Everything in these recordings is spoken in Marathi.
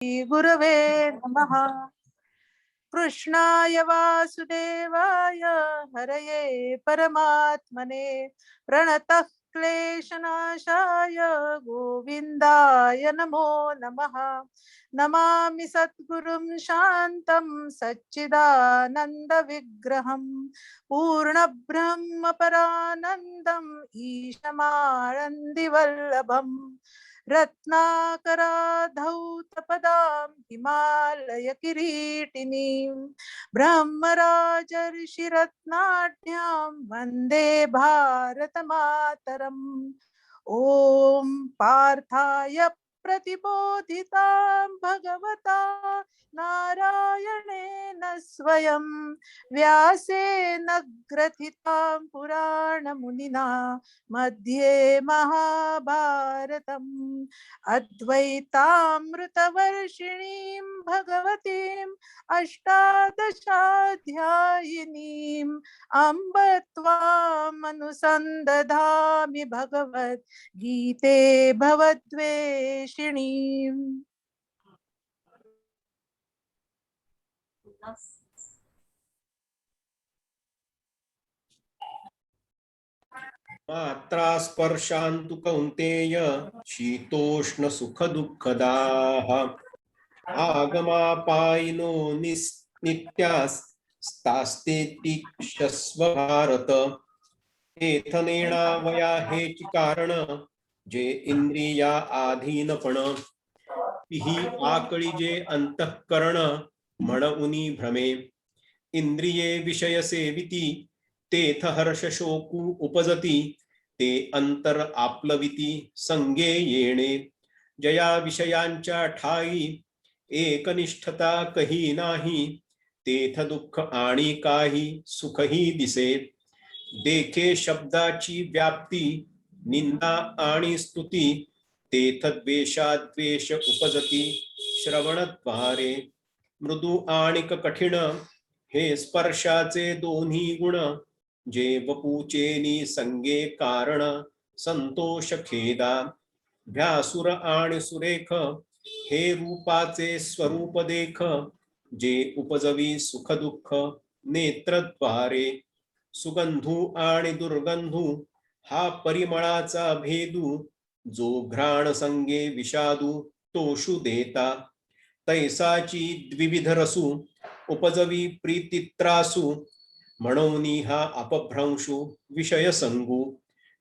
गुरवे नमः। कृष्णाय वासुदेवाय हरये परमात्मने प्रणतः क्लेशनाशाय गोविन्दाय नमो नमः। नमामि सद्गुरुं शान्तं सच्चिदानन्दविग्रहं पूर्णब्रह्म परानन्दम् ईशमानन्दिवल्लभम् रत्नाकराधौतपदां हिमालयकिरीटिनीं ब्रह्मराजर्षिरत्नाढ्यां वन्दे भारतमातरम्। ॐ पार्थाय प्रतिबोधितां भगवता नारायणेन स्वयं व्यासेन ग्रथितां पुराणमुनिना मध्ये महाभारतम् अद्वैतामृतवर्षिणीं भगवतीम् अष्टादशाध्यायिनीम् अम्ब त्वामनुसन्दधामि भगवद्गीते भवद्वेषिणीम्। मात्रा स्पर्शान्तु कौन्तेय शीतोष्ण सुख दुःखदाः आगमापायिनो नित्यास्तास्तेतिक्षस्व भारत एथनेणावया हेच कारण जे इंद्रिया आधीनपण ही आकळी जे अंतःकरण म्हणउनी भ्रमे इंद्रिये विषय सेविती तेथ हर्ष शोकू उपजती ते अंतर आपलविती संगे येणे जया विषयांच्या ठाई एकनिष्ठता कही नाही तेथ दुःख आणि काही सुखही दिसे देखे शब्दाची व्याप्ती निंदा आणि स्तुती तेथ द्वेषाद्वेष उपजती श्रवणद्वारे मृदू आणि कठीण हे स्पर्शाचे दोन्ही गुण जे वपूचेनी संगे कारण संतोष खेदा भ्यासुर आणि सुरेख हे रूपाचे स्वरूप देख जे उपजवी सुख दुःख नेत्रद्वारे सुगंधू आणि दुर्गंधू हा परिमळाचा भेदू जो घ्राण संगे विषादू तोषू देता तैसाची द्विविध रसू उपजवी प्रीतित्रासू म्हणूनी हा अपभ्रंशू विषय संगू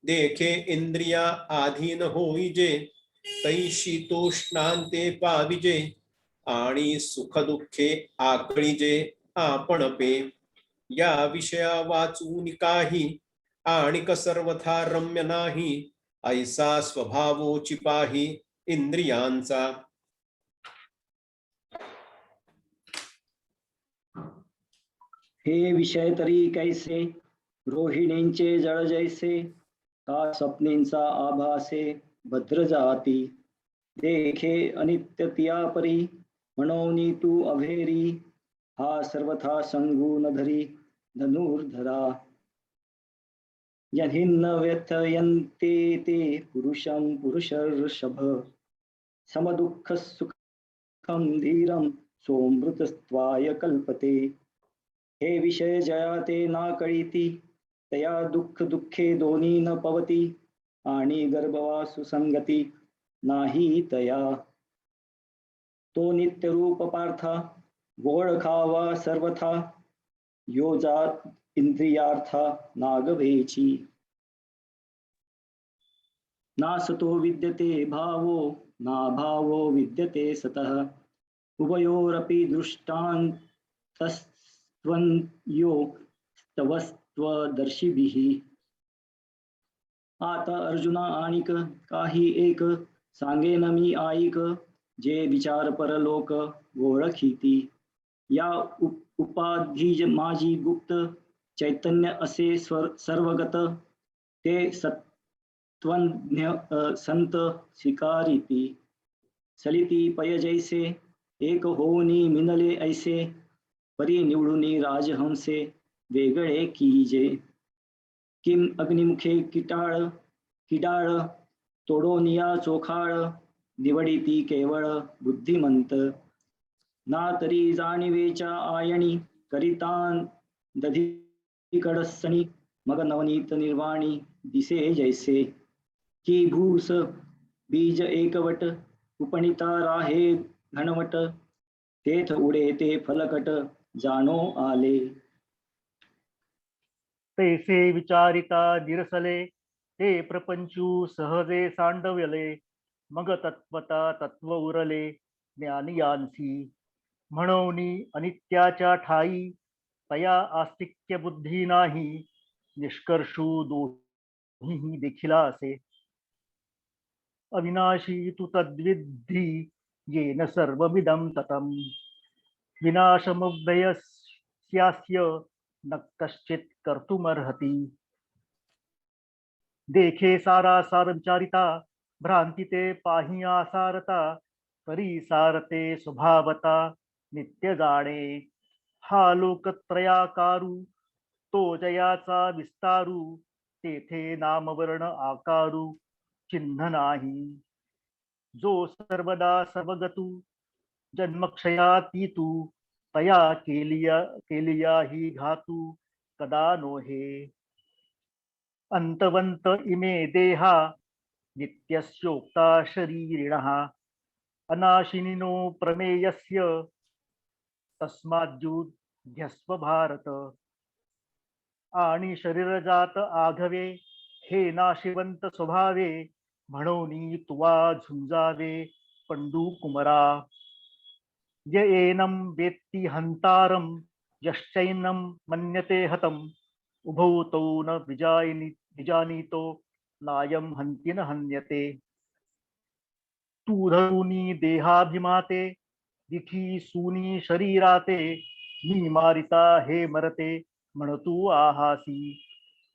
देखे इंद्रिया आधीन होईजे तैशीतोष्णांते पाविजे आणि सुख दुःखे आकळीजे आपण पे या विषया वाचून काही आणिक सर्वथा रम्य नाही ऐसा स्वभावोची पाही इंद्रियांचा हे विषय तरी कैसे रोहिणींचे जळ जैसे का स्वप्नींचा आभासे भद्र जाती देखे अनित्य तिया परी म्हणून तू अभेरी हा सर्वथा संगू न धरी धनुर्धरा यहिन्न व्यथयन्ते ते पुरुषं पुरुषर्षभ समदुःख सुखं धीरं सोमृतस्त्वाय कल्पते हे विषय जया ते ना कळीती तया दुःख दुःखे दोन्ही न पवती आणि गर्भवा सुसंगती नाही तया तो नित्य रूप पार्था ओळखावा सर्वथा यो जात इंद्रियार्था नागभेची नासतो विद्यते भावो ना भावो विद्यते सतः उभयोरपि दृष्टान्तस्त्वन्यो स्तवस्त्वदर्शिभिः आता अर्जुना आणिक काही एक सांगेन मी आईक जे विचार परलोक ओळखीती या उपाधी माझी गुप्त चैतन्य असे सर्वगत ते सत्वज्ञ संत स्वीकारिती सलिती पय जैसे एक होऊनी मिनले ऐसे परी निवडुनी राजहंसे वेगळे कीजे किम अग्निमुखे किडाळ तोडोनिया चोखाळ निवडिती केवळ बुद्धिमंत. ना तरी जाणीवेच्या आयणी करितान दधी कडसणी. मग नवनीत निर्वाणी दिसे जैसे. की भूस बीज एकवट उपणिता राहे घनवट. तेथ उडे ते फलकट जाणो आले. तैसे विचारिता निरसले ते प्रपंचू सहजे सांडवले. मग तत्वता तत्व उरले ज्ञानियांसी. म्हणून अनित्याच्या ठाई तया आस्तिक्य बुद्धी नाही. निष्कर्षू दोन्ही देखिला असे. अविनाशी तु तद्विद्धि येन सर्वमिदं ततम्. विनाशमुभयस्यास्य न कश्चित् कर्तुमर्हति. देखे सारा सार विचारिता भ्रांती ते पाही आसारता. तरी सारते स्वभावता नित्य जाणे. हा लोकत्रयाकारू तो जयाचा विस्तारू. तेथे नामवर्ण आकारू चिन्ह नाही. जो सर्वदा सर्वगतू जन्मक्षयातीतू. तया केलिया ही घातू कदा नोहे. अंतवंत इमे देहा नित्यस्योक्ता शरीरिणः. अनाशिनिनो प्रमेयस्य तस्माद्युध्यस्व भारत. आणि शरीरजात आघवे हे नाशिवंत स्वभावे. म्हणून तुवा झुंजावे पंडू कुमरा. य एनं वेत्ति हंतारं यश्चैनं मन्यते हतम्. उभौ तौ न विजानीतो नायं हन्ति न हन्यते. तू धरूनी देहाभिमाते दिठी सूनी शरीराते. मी मारिता हे मरते म्हणतू आहासी.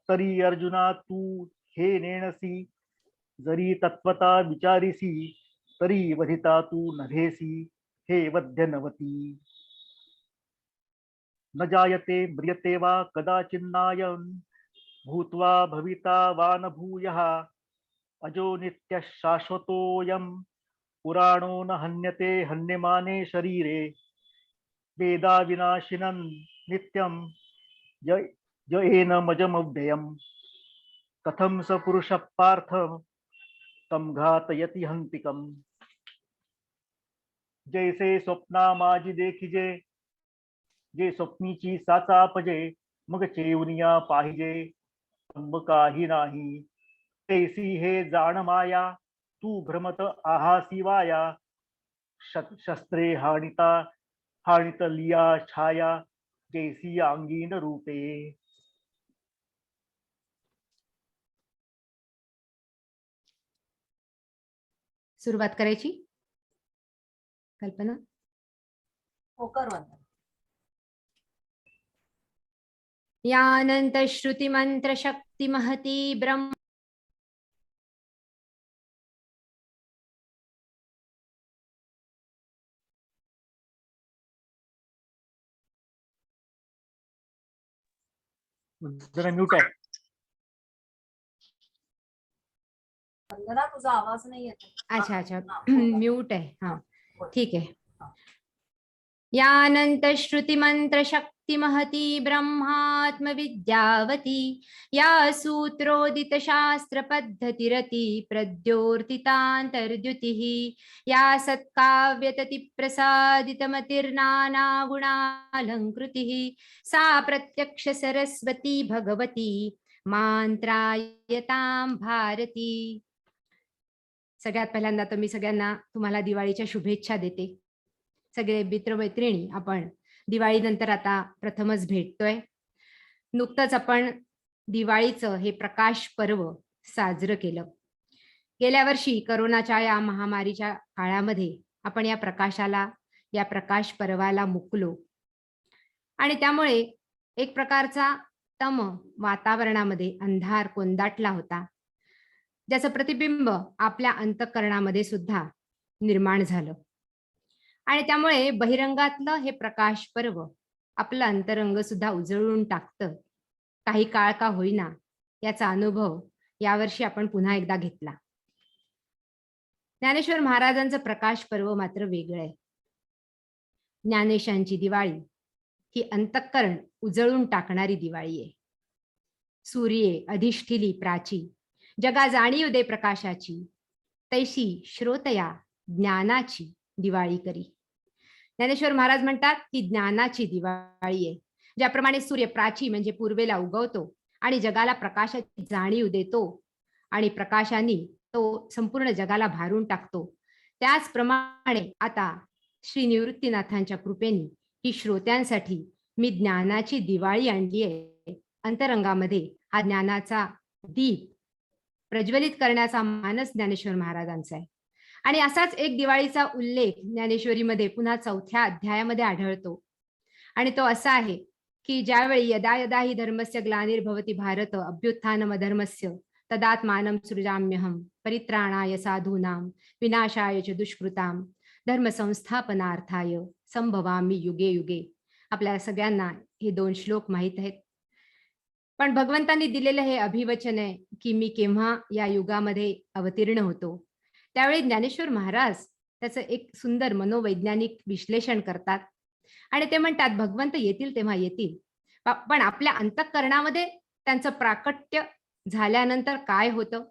तरी अर्जुना तू हे नेणसी. जरी तत्वता विचारिसी तरी वधिता तू नभेसी. हे वध्य नवती. न जायते म्रियते वा कदाचिन्नायं. भूत्वा भविता वा न भूयः. अजो नित्यः शाश्वतोऽयं पुराणो न हन्यते हन्यमाने शरीरे. वेदा विनाशिनं नित्यं य एनमजमव्ययम्. कथं स पुरुषः पार्थ तम घातयति हंतिकम्. जैसे स्वप्ना माझी देखिजे जे स्वप्नीची साचापजे. मग चेवनिया पाहिजे तंब काही नाही. तैसी हे जाण माया तू भ्रमत आहासी वाया. शस्त्रे हाणित लिया छाया जैसी अंगीन रूपे. सुरुवात करायची. कल्पना. यानंत श्रुती मंत्र शक्ती महती ब्रह्म. जरा म्यूट आहे. वंदना तुझा आवाज नाही येत. अच्छा अच्छा म्यूट आहे. हा ठीक आहे. यानंत श्रुती मंत्र शक्ती महती ब्रह्मात्म विद्यावती. या सूत्रोदित शास्त्र पद्धतिरती प्रद्योर्तितांतर्द्युतिः. या सत्काव्यतति प्रसादित मतिर्नाना गुणालंकृतिः. सा प्रत्यक्ष सरस्वती भगवती मांत्रायतां भारती. सगळ्यात पहिल्यांदा तर मी सगळ्यांना तुम्हाला दिवाळीच्या शुभेच्छा देते. सगळे मित्रमैत्रिणी आपण दिवाळीनंतर आता प्रथमच भेटतोय. नुकतंच आपण दिवाळीचं हे प्रकाश पर्व साजरं केलं. गेल्या वर्षी करोनाच्या या महामारीच्या काळामध्ये आपण या प्रकाशाला या प्रकाश पर्वाला मुकलो आणि त्यामुळे एक प्रकारचा तम वातावरणामध्ये अंधार कोंदाटला होता, ज्याचं प्रतिबिंब आपल्या अंतःकरणामध्ये सुद्धा निर्माण झालं. आणि त्यामुळे बहिरंगातलं हे प्रकाश पर्व आपलं अंतरंग सुद्धा उजळून टाकतं. काही काळ का होईना याचा अनुभव यावर्षी आपण पुन्हा एकदा घेतला. ज्ञानेश्वर महाराजांचं प्रकाश पर्व मात्र वेगळं आहे. ज्ञानेशांची दिवाळी ही अंतःकरण उजळून टाकणारी दिवाळी आहे. सूर्ये अधिष्ठिली प्राची, जगा जाणीव दे प्रकाशाची, तैशी श्रोतया ज्ञानाची दिवाळी करी. ज्ञानेश्वर महाराज म्हणतात की ज्ञानाची दिवाळी आहे. ज्याप्रमाणे सूर्य प्राची म्हणजे पूर्वेला उगवतो आणि जगाला प्रकाशाची जाणीव देतो आणि प्रकाशाने तो संपूर्ण जगाला भारून टाकतो, त्याचप्रमाणे आता श्री निवृत्तीनाथांच्या कृपेने ही श्रोत्यांसाठी मी ज्ञानाची दिवाळी आणली आहे. अंतरंगामध्ये हा ज्ञानाचा दीप प्रज्वलित करण्याचा मानस ज्ञानेश्वर महाराजांचा आहे. आणि असाच एक दिवाळीचा उल्लेख ज्ञानेश्वरीमध्ये पुन्हा 4थ्या अध्यायामध्ये आढळतो. आणि तो असा आहे की ज्यावेळी यदा यदा हि धर्मस्य ग्लानिर्भवति भारत अभ्युत्थानमधर्मस्य तदात्मानं सृजाम्यहं परित्राणाय साधूनां विनाशाय च दुष्कृतां धर्मसंस्थापनार्थाय संभवामि युगे युगे. आपल्या सगळ्यांना हे 2 श्लोक माहीत आहेत. पण भगवंतांनी दिलेलं हे अभिवचन आहे की मी केव्हा या युगामध्ये अवतीर्ण होतो. त्यावेळी ज्ञानेश्वर महाराज त्याचं एक सुंदर मनोवैज्ञानिक विश्लेषण करतात आणि ते म्हणतात भगवंत येतील तेव्हा येतील, पण आपल्या अंतःकरणामध्ये त्यांचं प्राकट्य झाल्यानंतर काय होतं.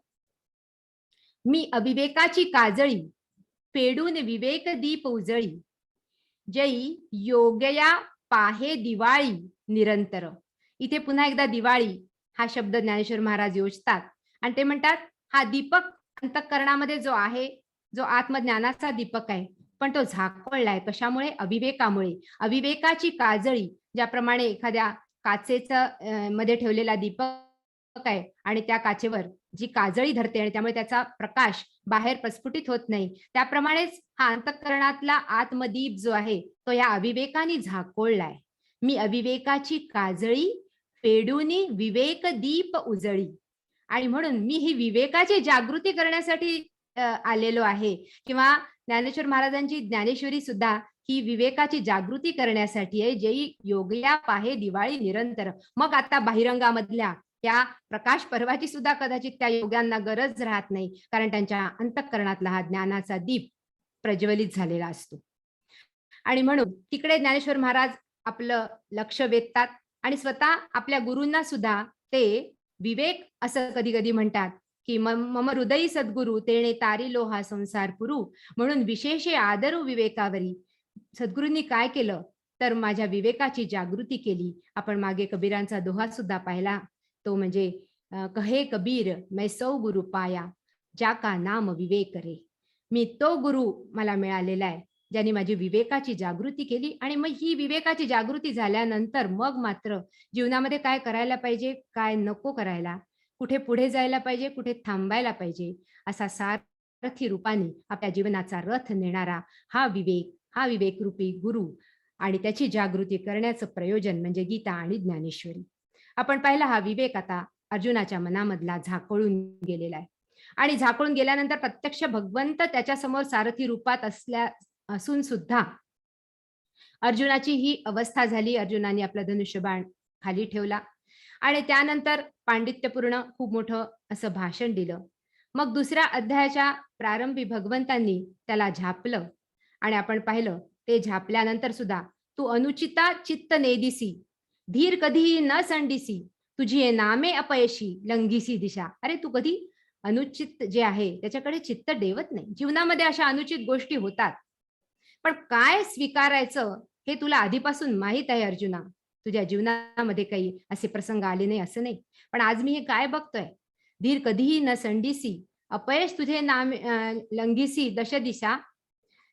मी अविवेकाची काजळी पेडून विवेक दीप उजळी, जई योगया पाहे दिवाळी निरंतर. इथे पुन्हा एकदा दिवाळी हा शब्द ज्ञानेश्वर महाराज योजतात आणि ते म्हणतात हा दीपक अंतःकरणामध्ये जो आहे, जो आत्मज्ञानाचा दीपक आहे, पण तो झाकळलाय. कशामुळे? अविवेकामुळे. अविवेकाची काजळी, ज्याप्रमाणे एखाद्या काचेचं मध्ये ठेवलेला दीपक आहे आणि त्या काचेवर जी काजळी धरते आणि त्यामुळे त्याचा प्रकाश बाहेर प्रस्फुटित होत नाही, त्याप्रमाणेच हा अंतःकरणातला आत्मदीप जो आहे तो या अविवेकाने झाकोळलाय. मी अविवेकाची काजळी पेडूनी विवेक दीप उजळी. आणि म्हणून मी ही विवेकाची जागृती करण्यासाठी आलेलो आहे. किंवा ज्ञानेश्वर महाराजांची ज्ञानेश्वरी सुद्धा ही विवेकाची जागृती करण्यासाठी आहे. जई योगया पाहे दिवाळी निरंतर. मग आता बाहिरंगामधल्या त्या प्रकाश पर्वाची सुद्धा कदाचित त्या योग्यांना गरज राहत नाही, कारण त्यांच्या अंतःकरणातला हा ज्ञानाचा दीप प्रज्वलित झालेला असतो. आणि म्हणून तिकडे ज्ञानेश्वर महाराज आपलं लक्ष वेधतात आणि स्वतः आपल्या गुरूंना सुद्धा ते विवेक असं कधी कधी म्हणतात की मम हृदयी सद्गुरु तेणे तारिलो हा संसार पुरू. म्हणून विशेषे आदरू विवेकावरी. सद्गुरूंनी काय केलं तर माझ्या विवेकाची जागृती केली. आपण मागे कबीरांचा दोहा सुद्धा पाहिला, तो म्हणजे कहे कबीर मै सौ गुरु पाया ज्या नाम विवेक रे. मी तो गुरु मला मिळालेला आहे ज्यांनी माझी विवेकाची जागृती केली. आणि मग ही विवेकाची जागृती झाल्यानंतर मग मात्र जीवनामध्ये काय करायला पाहिजे, काय नको करायला, कुठे पुढे जायला पाहिजे, कुठे थांबायला पाहिजे, असा सारथी रूपाने आपल्या जीवनाचा रथ नेणारा हा विवेक रूपी गुरु आणि त्याची जागृती करण्याचं प्रयोजन म्हणजे गीता आणि ज्ञानेश्वरी. आपण पाहिला हा विवेक आता अर्जुनाच्या मनामधला झाकोळून गेलेला आहे. आणि झाकोळून गेल्यानंतर प्रत्यक्ष भगवंत त्याच्या समोर सारथी रूपात असून सुद्धा अर्जुनाची ही अवस्था झाली. अर्जुनाने आपला धनुष्यबाण खाली ठेवला आणि त्यानंतर पांडित्यपूर्ण खूप मोठं असं भाषण दिलं. मग 2ऱ्या अध्यायाच्या प्रारंभी भगवंतांनी त्याला झापलं आणि आपण पाहिलं ते झापल्यानंतर सुद्धा तू अनुचिता चित्त नेदिसी, धीर कधीही न संडिसी, तुझी हे नामे अपयशी लंघिसी दिशा. अरे तू कधी अनुचित जे आहे त्याच्याकडे चित्त डेवत नाही. जीवनामध्ये अशा अनुचित गोष्टी होतात, पण काय स्वीकारायचं हे तुला आधीपासून माहित आहे अर्जुना. तुझ्या जीवनामध्ये काही असे प्रसंग आले नाही असं नाही, पण आज मी हे काय बघतोय, धीर कधीही न संडिसी, अपयश तुझे नाम लंघिसी दश दिशा,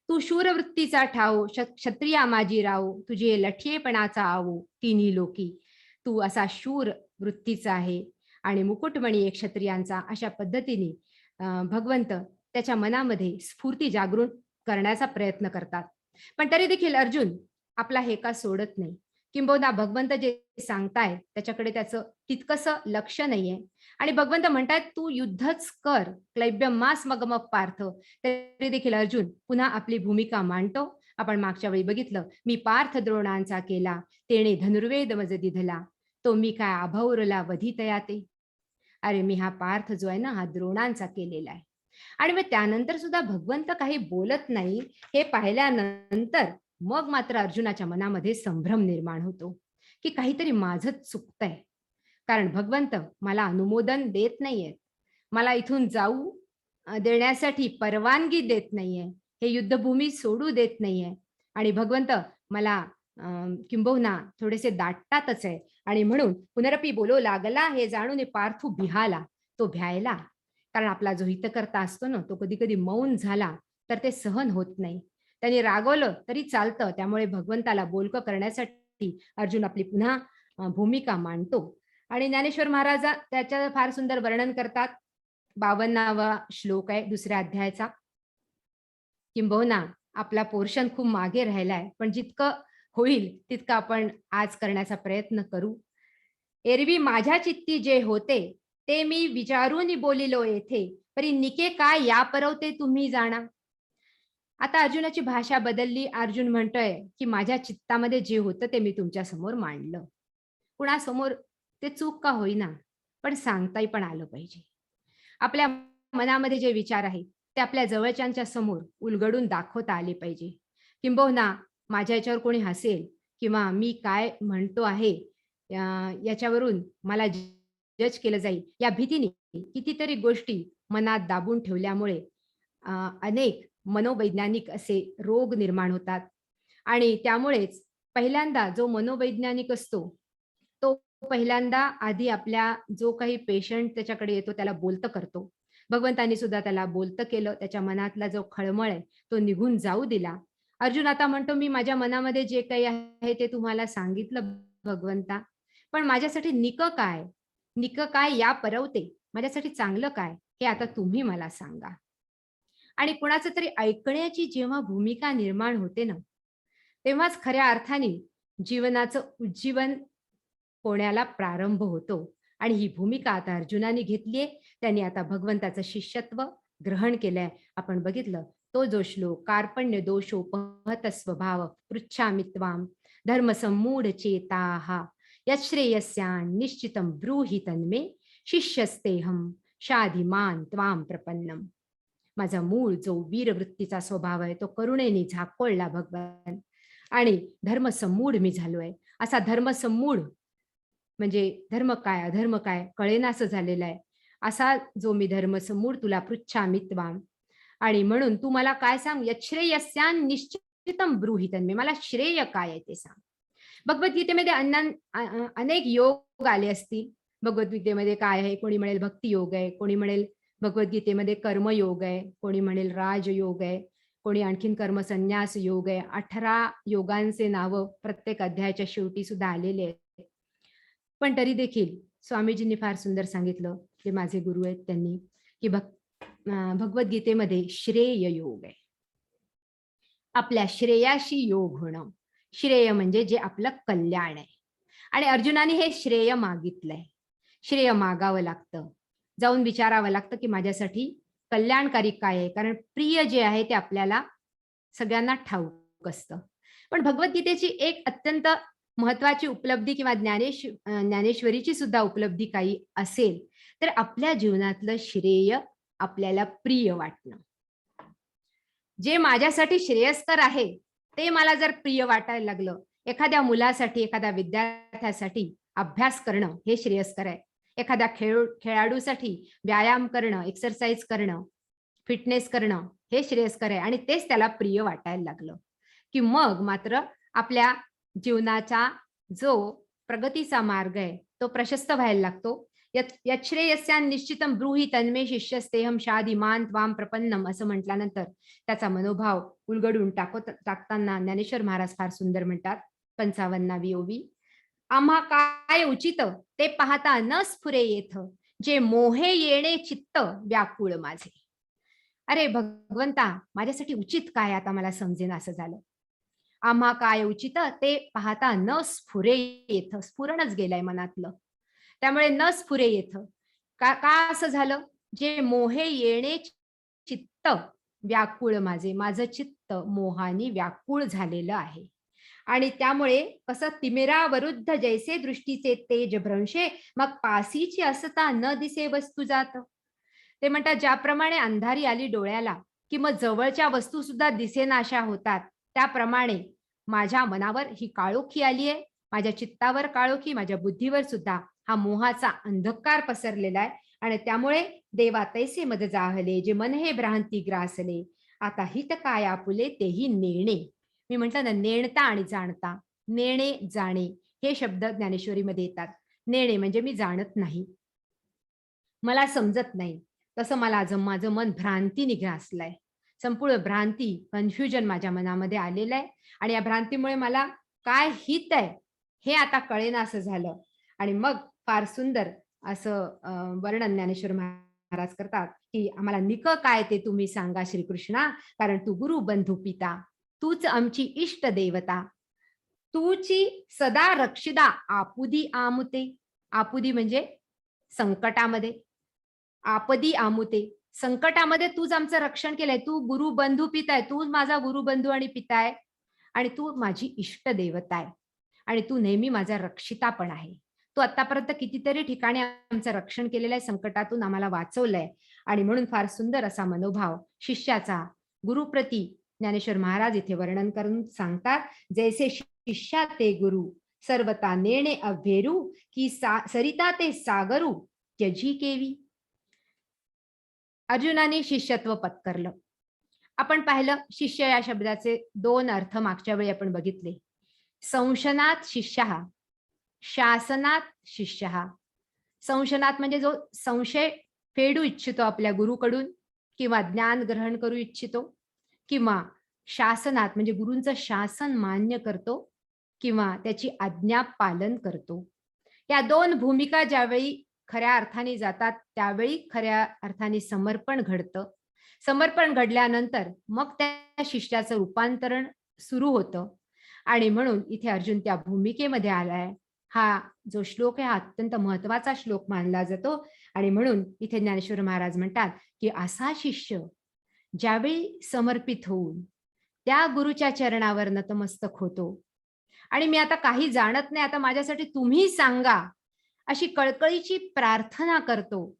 तू शूरवृत्तीचा ठाऊ क्षत्रिया माझी राव, तुझे लठ्येपणाचा आवो तिन्ही लोकी. तू असा शूर वृत्तीचा आहे आणि मुकुटमणी एक क्षत्रियांचा. अशा पद्धतीने भगवंत त्याच्या मनामध्ये स्फूर्ती जागृत करण्याचा प्रयत्न करतात. पण तरी देखील अर्जुन आपला हेका सोडत नाही. किंबहुना भगवंत जे सांगताय त्याच्याकडे त्याचं तितकंसं लक्ष नाहीये आणि भगवंत म्हणतायत तू युद्धच कर, क्लैब्यम मास मगमग पार्थ. तरी देखील अर्जुन पुन्हा आपली भूमिका मांडतो. आपण मागच्या वेळी बघितलं, मी पार्थ द्रोणांचा केला तेणे धनुर्वेद मज दिधला, तो मी काय अभौरला वधितया ते. अरे मी हा पार्थ जो आहे ना हा द्रोणांचा केलेला आहे. आणि मग त्यानंतर सुद्धा भगवंत काही बोलत नाही हे पाहिल्यानंतर मग मात्र अर्जुनाच्या मनामध्ये संभ्रम निर्माण होतो की काहीतरी माझंच चुकतंय. कारण भगवंत मला अनुमोदन देत नाहीये, मला इथून जाऊ देण्यासाठी परवानगी देत नाहीये, हे युद्धभूमी सोडू देत नाहीये. आणि भगवंत मला किंबहुना थोडेसे दाटतातच आहे. आणि म्हणून पुनरपी बोलो लागला हे जाणून पार्थू भिहाला, तो भ्यायला. कारण आपला जो हितकर्ता असतो ना, तो कधी कधी मौन झाला तर ते सहन होत नाही. त्यांनी रागवलं तरी चालतं. त्यामुळे भगवंताला बोलकं करण्यासाठी अर्जुन आपली पुन्हा भूमिका मांडतो. आणि ज्ञानेश्वर महाराज त्याचं फार सुंदर वर्णन करतात. 52वा श्लोक आहे दुसऱ्या अध्यायाचा. किंबहुना आपला पोर्शन खूप मागे राहिलाय, पण जितकं होईल तितकं आपण आज करण्याचा प्रयत्न करू. एरवी माझ्या चित्ती जे होते ते मी विचारून बोलिलो येथे, परी निके काय या परवते तुम्ही जाणा. आता अर्जुनाची भाषा बदलली. अर्जुन म्हणतोय की माझ्या चित्तामध्ये जे होतं ते मी तुमच्या समोर मांडलं. कुणासमोर ते चूक का होईना, पण सांगताही पण आलं पाहिजे. आपल्या मनामध्ये जे विचार आहेत ते आपल्या जवळच्यांच्या समोर उलगडून दाखवता आले पाहिजे. किंबहुना माझ्या याच्यावर कोणी हसेल किंवा मी काय म्हणतो आहे याच्यावरून मला जज केलं जाईल या भीतीने कितीतरी गोष्टी मनात दाबून ठेवल्यामुळे अनेक मनोवैज्ञानिक असे रोग निर्माण होतात. आणि त्यामुळेच पहिल्यांदा जो मनोवैज्ञानिक असतो तो पहिल्यांदा आधी आपल्या जो काही पेशंट त्याच्याकडे येतो त्याला बोलतं करतो. भगवंतांनी सुद्धा त्याला बोलतं केलं. त्याच्या मनातला जो खळमळ आहे तो निघून जाऊ दिला. अर्जुन आता म्हणतो मी माझ्या मनामध्ये जे काही आहे ते तुम्हाला सांगितलं भगवंता, पण माझ्यासाठी निक काय या परवते, माझ्यासाठी चांगलं काय हे आता तुम्ही मला सांगा. आणि कुणाचं तरी ऐकण्याची जेव्हा भूमिका निर्माण होते ना, तेव्हाच खऱ्या अर्थाने जीवनाचं उज्जीवन होण्याला प्रारंभ होतो. आणि ही भूमिका आता अर्जुनाने घेतलीये. त्यांनी आता भगवंताचं शिष्यत्व ग्रहण केलंय. आपण बघितलं तो जो श्लोक, कार्पण्य दोषोपहत स्वभाव पृच्छामि त्वां धर्म सम्मूढ चेताः यश्रेयस्यान् निश्चितं ब्रूहि तन्मे शिष्यस्तेहं शाधिमान् त्वां प्रपन्नम. माझा मूळ जो वीरवृत्तीचा स्वभाव आहे तो करुणेने झाकोळला भगवान, आणि धर्मसम्मूढ मी झालोय. असा धर्मसम्मूढ म्हणजे धर्म काय अधर्म काय कळेनासं झालेला आहे. असा जो मी धर्मसम्मूढ तुला पृच्छामि त्वां. आणि म्हणून तू मला काय सांग, यच्छ्रेयस्यान् निश्चितं ब्रूहि तन्मे, मला श्रेय काय आहे ते सांग. भगवद्गीतेमध्ये अनेक योग आले असतील. भगवद्गीतेमध्ये काय आहे, कोणी म्हणेल भक्ती योग आहे, कोणी म्हणेल भगवद्गीतेमध्ये कर्मयोग आहे, कोणी म्हणेल राजयोग आहे, कोणी आणखीन कर्मसन्यास योग आहे. 18 योगांचे नाव प्रत्येक अध्यायाच्या शेवटी सुद्धा आलेले आहेत. पण तरी देखील स्वामीजींनी फार सुंदर सांगितलं, ते माझे गुरु आहेत त्यांनी, की भगवद्गीतेमध्ये श्रेय योग आहे. आपल्या श्रेयाशी योग होणं. श्रेय म्हणजे जे आपलं कल्याण आहे. आणि अर्जुनाने हे श्रेय मागितलंय. श्रेय मागावं लागतं, जाऊन विचारावं लागतं की माझ्यासाठी कल्याणकारी काय आहे. कारण प्रिय जे आहे ते आपल्याला सगळ्यांना ठाऊक असतं. पण भगवद्गीतेची एक अत्यंत महत्वाची उपलब्धी किंवा ज्ञानेश्वरीची सुद्धा उपलब्धी काही असेल तर आपल्या जीवनातलं श्रेय आपल्याला प्रिय वाटणं. जे माझ्यासाठी श्रेयस्कर आहे ते मला जर प्रिय वाटायला लागलं, एखाद्या मुलासाठी एखाद्या विद्यार्थ्यासाठी अभ्यास करणं हे श्रेयस्कर आहे. एखाद्या खेळाडूसाठी व्यायाम करणं, एक्सरसाइज करणं, फिटनेस करणं हे श्रेयस्कर आहे. आणि तेच त्याला प्रिय वाटायला लागलं की मग मात्र आपल्या जीवनाचा जो प्रगतीचा मार्ग आहे तो प्रशस्त व्हायला लागतो. यच्छ्रेयस्यान् निश्चितं ब्रूहि तन्मे शिष्यस्तेहं शाधिमान् त्वां प्रपन्नम असं म्हटल्यानंतर त्याचा मनोभाव उलगडून टाकताना ज्ञानेश्वर महाराज फार सुंदर म्हणतात. 55वी ओवी, आम्हा काय उचित ते पाहता न स्फुरे येथ, जे मोहे येणे चित्त व्याकुळ माझे. अरे भगवंता, माझ्यासाठी उचित काय आता मला समजेन असं झालं. आम्हा काय उचित ते पाहता न स्फुरे येथ, स्फुरणच गेलाय मनातलं. त्यामुळे न स्फुरे येथ का असं झालं, जे मोहे येणे चित्त व्याकुळ माझे, माझं चित्त मोहानी व्याकुळ झालेलं आहे. आणि त्यामुळे कसं, तिमिरावरुद्ध जैसे दृष्टीचे तेज भ्रंशे, मग पासीची असता न दिसे वस्तू जात. ते म्हणतात, ज्याप्रमाणे अंधारी आली डोळ्याला की मग जवळच्या वस्तू सुद्धा दिसेनाशा होतात, त्याप्रमाणे माझ्या मनावर ही काळोखी आली आहे, माझ्या चित्तावर काळोखी, माझ्या बुद्धीवर सुद्धा हा मोहाचा अंधकार पसरलेला आहे. आणि त्यामुळे देवा तैसे मद जाहले, जे मन हे भ्रांती ग्रासले, आता हित काय आपुले तेही नेणे. मी म्हंटल ना, नेणता आणि जाणता, नेणे जाणे हे शब्द ज्ञानेश्वरीमध्ये येतात. नेणे म्हणजे मी जाणत नाही, मला समजत नाही, तसं मला माझं मन भ्रांतीने ग्रासलंय. संपूर्ण भ्रांती, कन्फ्युजन माझ्या मनामध्ये आलेलं आहे आणि या भ्रांतीमुळे मला काय हित आहे हे आता कळेनासं झालं. आणि मग फार सुंदर असं वर्णन ज्ञानेश्वर महाराज करतात की आम्हाला निक काय ते तुम्ही सांगा श्रीकृष्णा, कारण तू गुरु बंधू पिता, तूच आमची इष्ट देवता, तूची सदा रक्षिदा आपुदी आमुते. आपुदी म्हणजे संकटामध्ये, आपदी आमुते, संकटामध्ये तूच आमचं रक्षण केलंय. तू गुरु बंधू पिता आहे, तू माझा गुरु बंधू आणि पिता आहे, आणि तू माझी इष्ट देवता आहे, आणि तू नेहमी माझा रक्षिता पण आहे. तू आतापर्यंत कितीतरी ठिकाणी आमचं रक्षण केलेलं आहे, संकटातून आम्हाला वाचवलंय. आणि म्हणून फार सुंदर असा मनोभाव शिष्याचा गुरुप्रती ज्ञानेश्वर महाराज इथे वर्णन करून सांगतात. जैसे शिष्या ते गुरु सर्वता नेणे अभेरू, की सरिता ते सागरू त्यजी केवी. अर्जुनाने शिष्यत्व पत्करलं. आपण पाहिलं, शिष्य या शब्दाचे दोन अर्थ मागच्या वेळी आपण बघितले. संशनात शिष्य, शासनात शिष्य. संशनात म्हणजे जो संशय फेडू इच्छितो आपल्या गुरुकडून, किंवा ज्ञान ग्रहण करू इच्छितो, किंवा शासनात म्हणजे गुरूंचं शासन मान्य करतो, किंवा त्याची आज्ञा पालन करतो. या दोन भूमिका ज्यावेळी खऱ्या अर्थाने जातात, त्यावेळी खऱ्या अर्थाने समर्पण घडतं. समर्पण घडल्यानंतर मग त्या शिष्याचं रूपांतरण सुरू होतं. आणि म्हणून इथे अर्जुन त्या भूमिकेमध्ये आलाय. हा जो श्लोक आहे हा अत्यंत महत्वाचा श्लोक मानला जातो. आणि म्हणून इथे ज्ञानेश्वर महाराज म्हणतात की असा शिष्य ज्यावेळी समर्पित होऊन त्या गुरुच्या चरणावर नतमस्तक होतो, आणि मी आता काही जाणत नाही, आता माझ्यासाठी तुम्ही सांगा, अशी कळकळीची प्रार्थना करतो,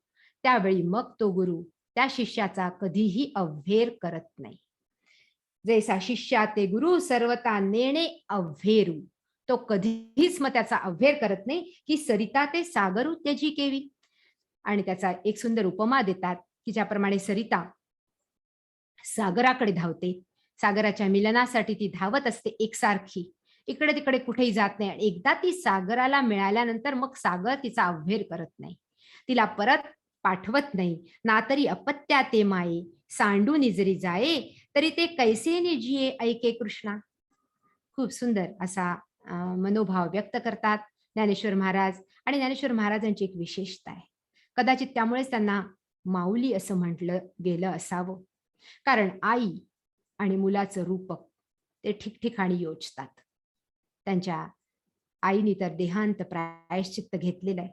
त्यावेळी मग तो गुरु त्या शिष्याचा कधीही अव्हेर करत नाही. जैसा शिष्या ते गुरु सर्वता नेणे अव्हेरू, तो कधीच मग त्याचा अव्हेर करत नाही, की सरिता ते सागरू त्यजी केवी. आणि त्याचा एक सुंदर उपमा देतात की ज्याप्रमाणे सरिता सागराकडे धावते, सागराच्या मिलनासाठी ती धावत असते एकसारखी, इकडे तिकडे कुठेही जात नाही. आणि एकदा ती सागराला मिळाल्यानंतर मग सागर तिचा अव्हेर करत नाही, तिला परत पाठवत नाही. ना तरी अपत्या ते माये सांडून जरी जाये, तरी ते कैसे निजिये ऐके कृष्णा. खूप सुंदर असा मनोभाव व्यक्त करतात ज्ञानेश्वर महाराज. आणि ज्ञानेश्वर महाराजांची एक विशेषता आहे, कदाचित त्यामुळेच त्यांना माऊली असं म्हटलं गेलं असावं, कारण आई आणि मुलाचं रूपक ते ठिकठिकाणी योजतात. त्यांच्या आईने तर देहांत प्रायश्चित्त घेतलेलं आहे.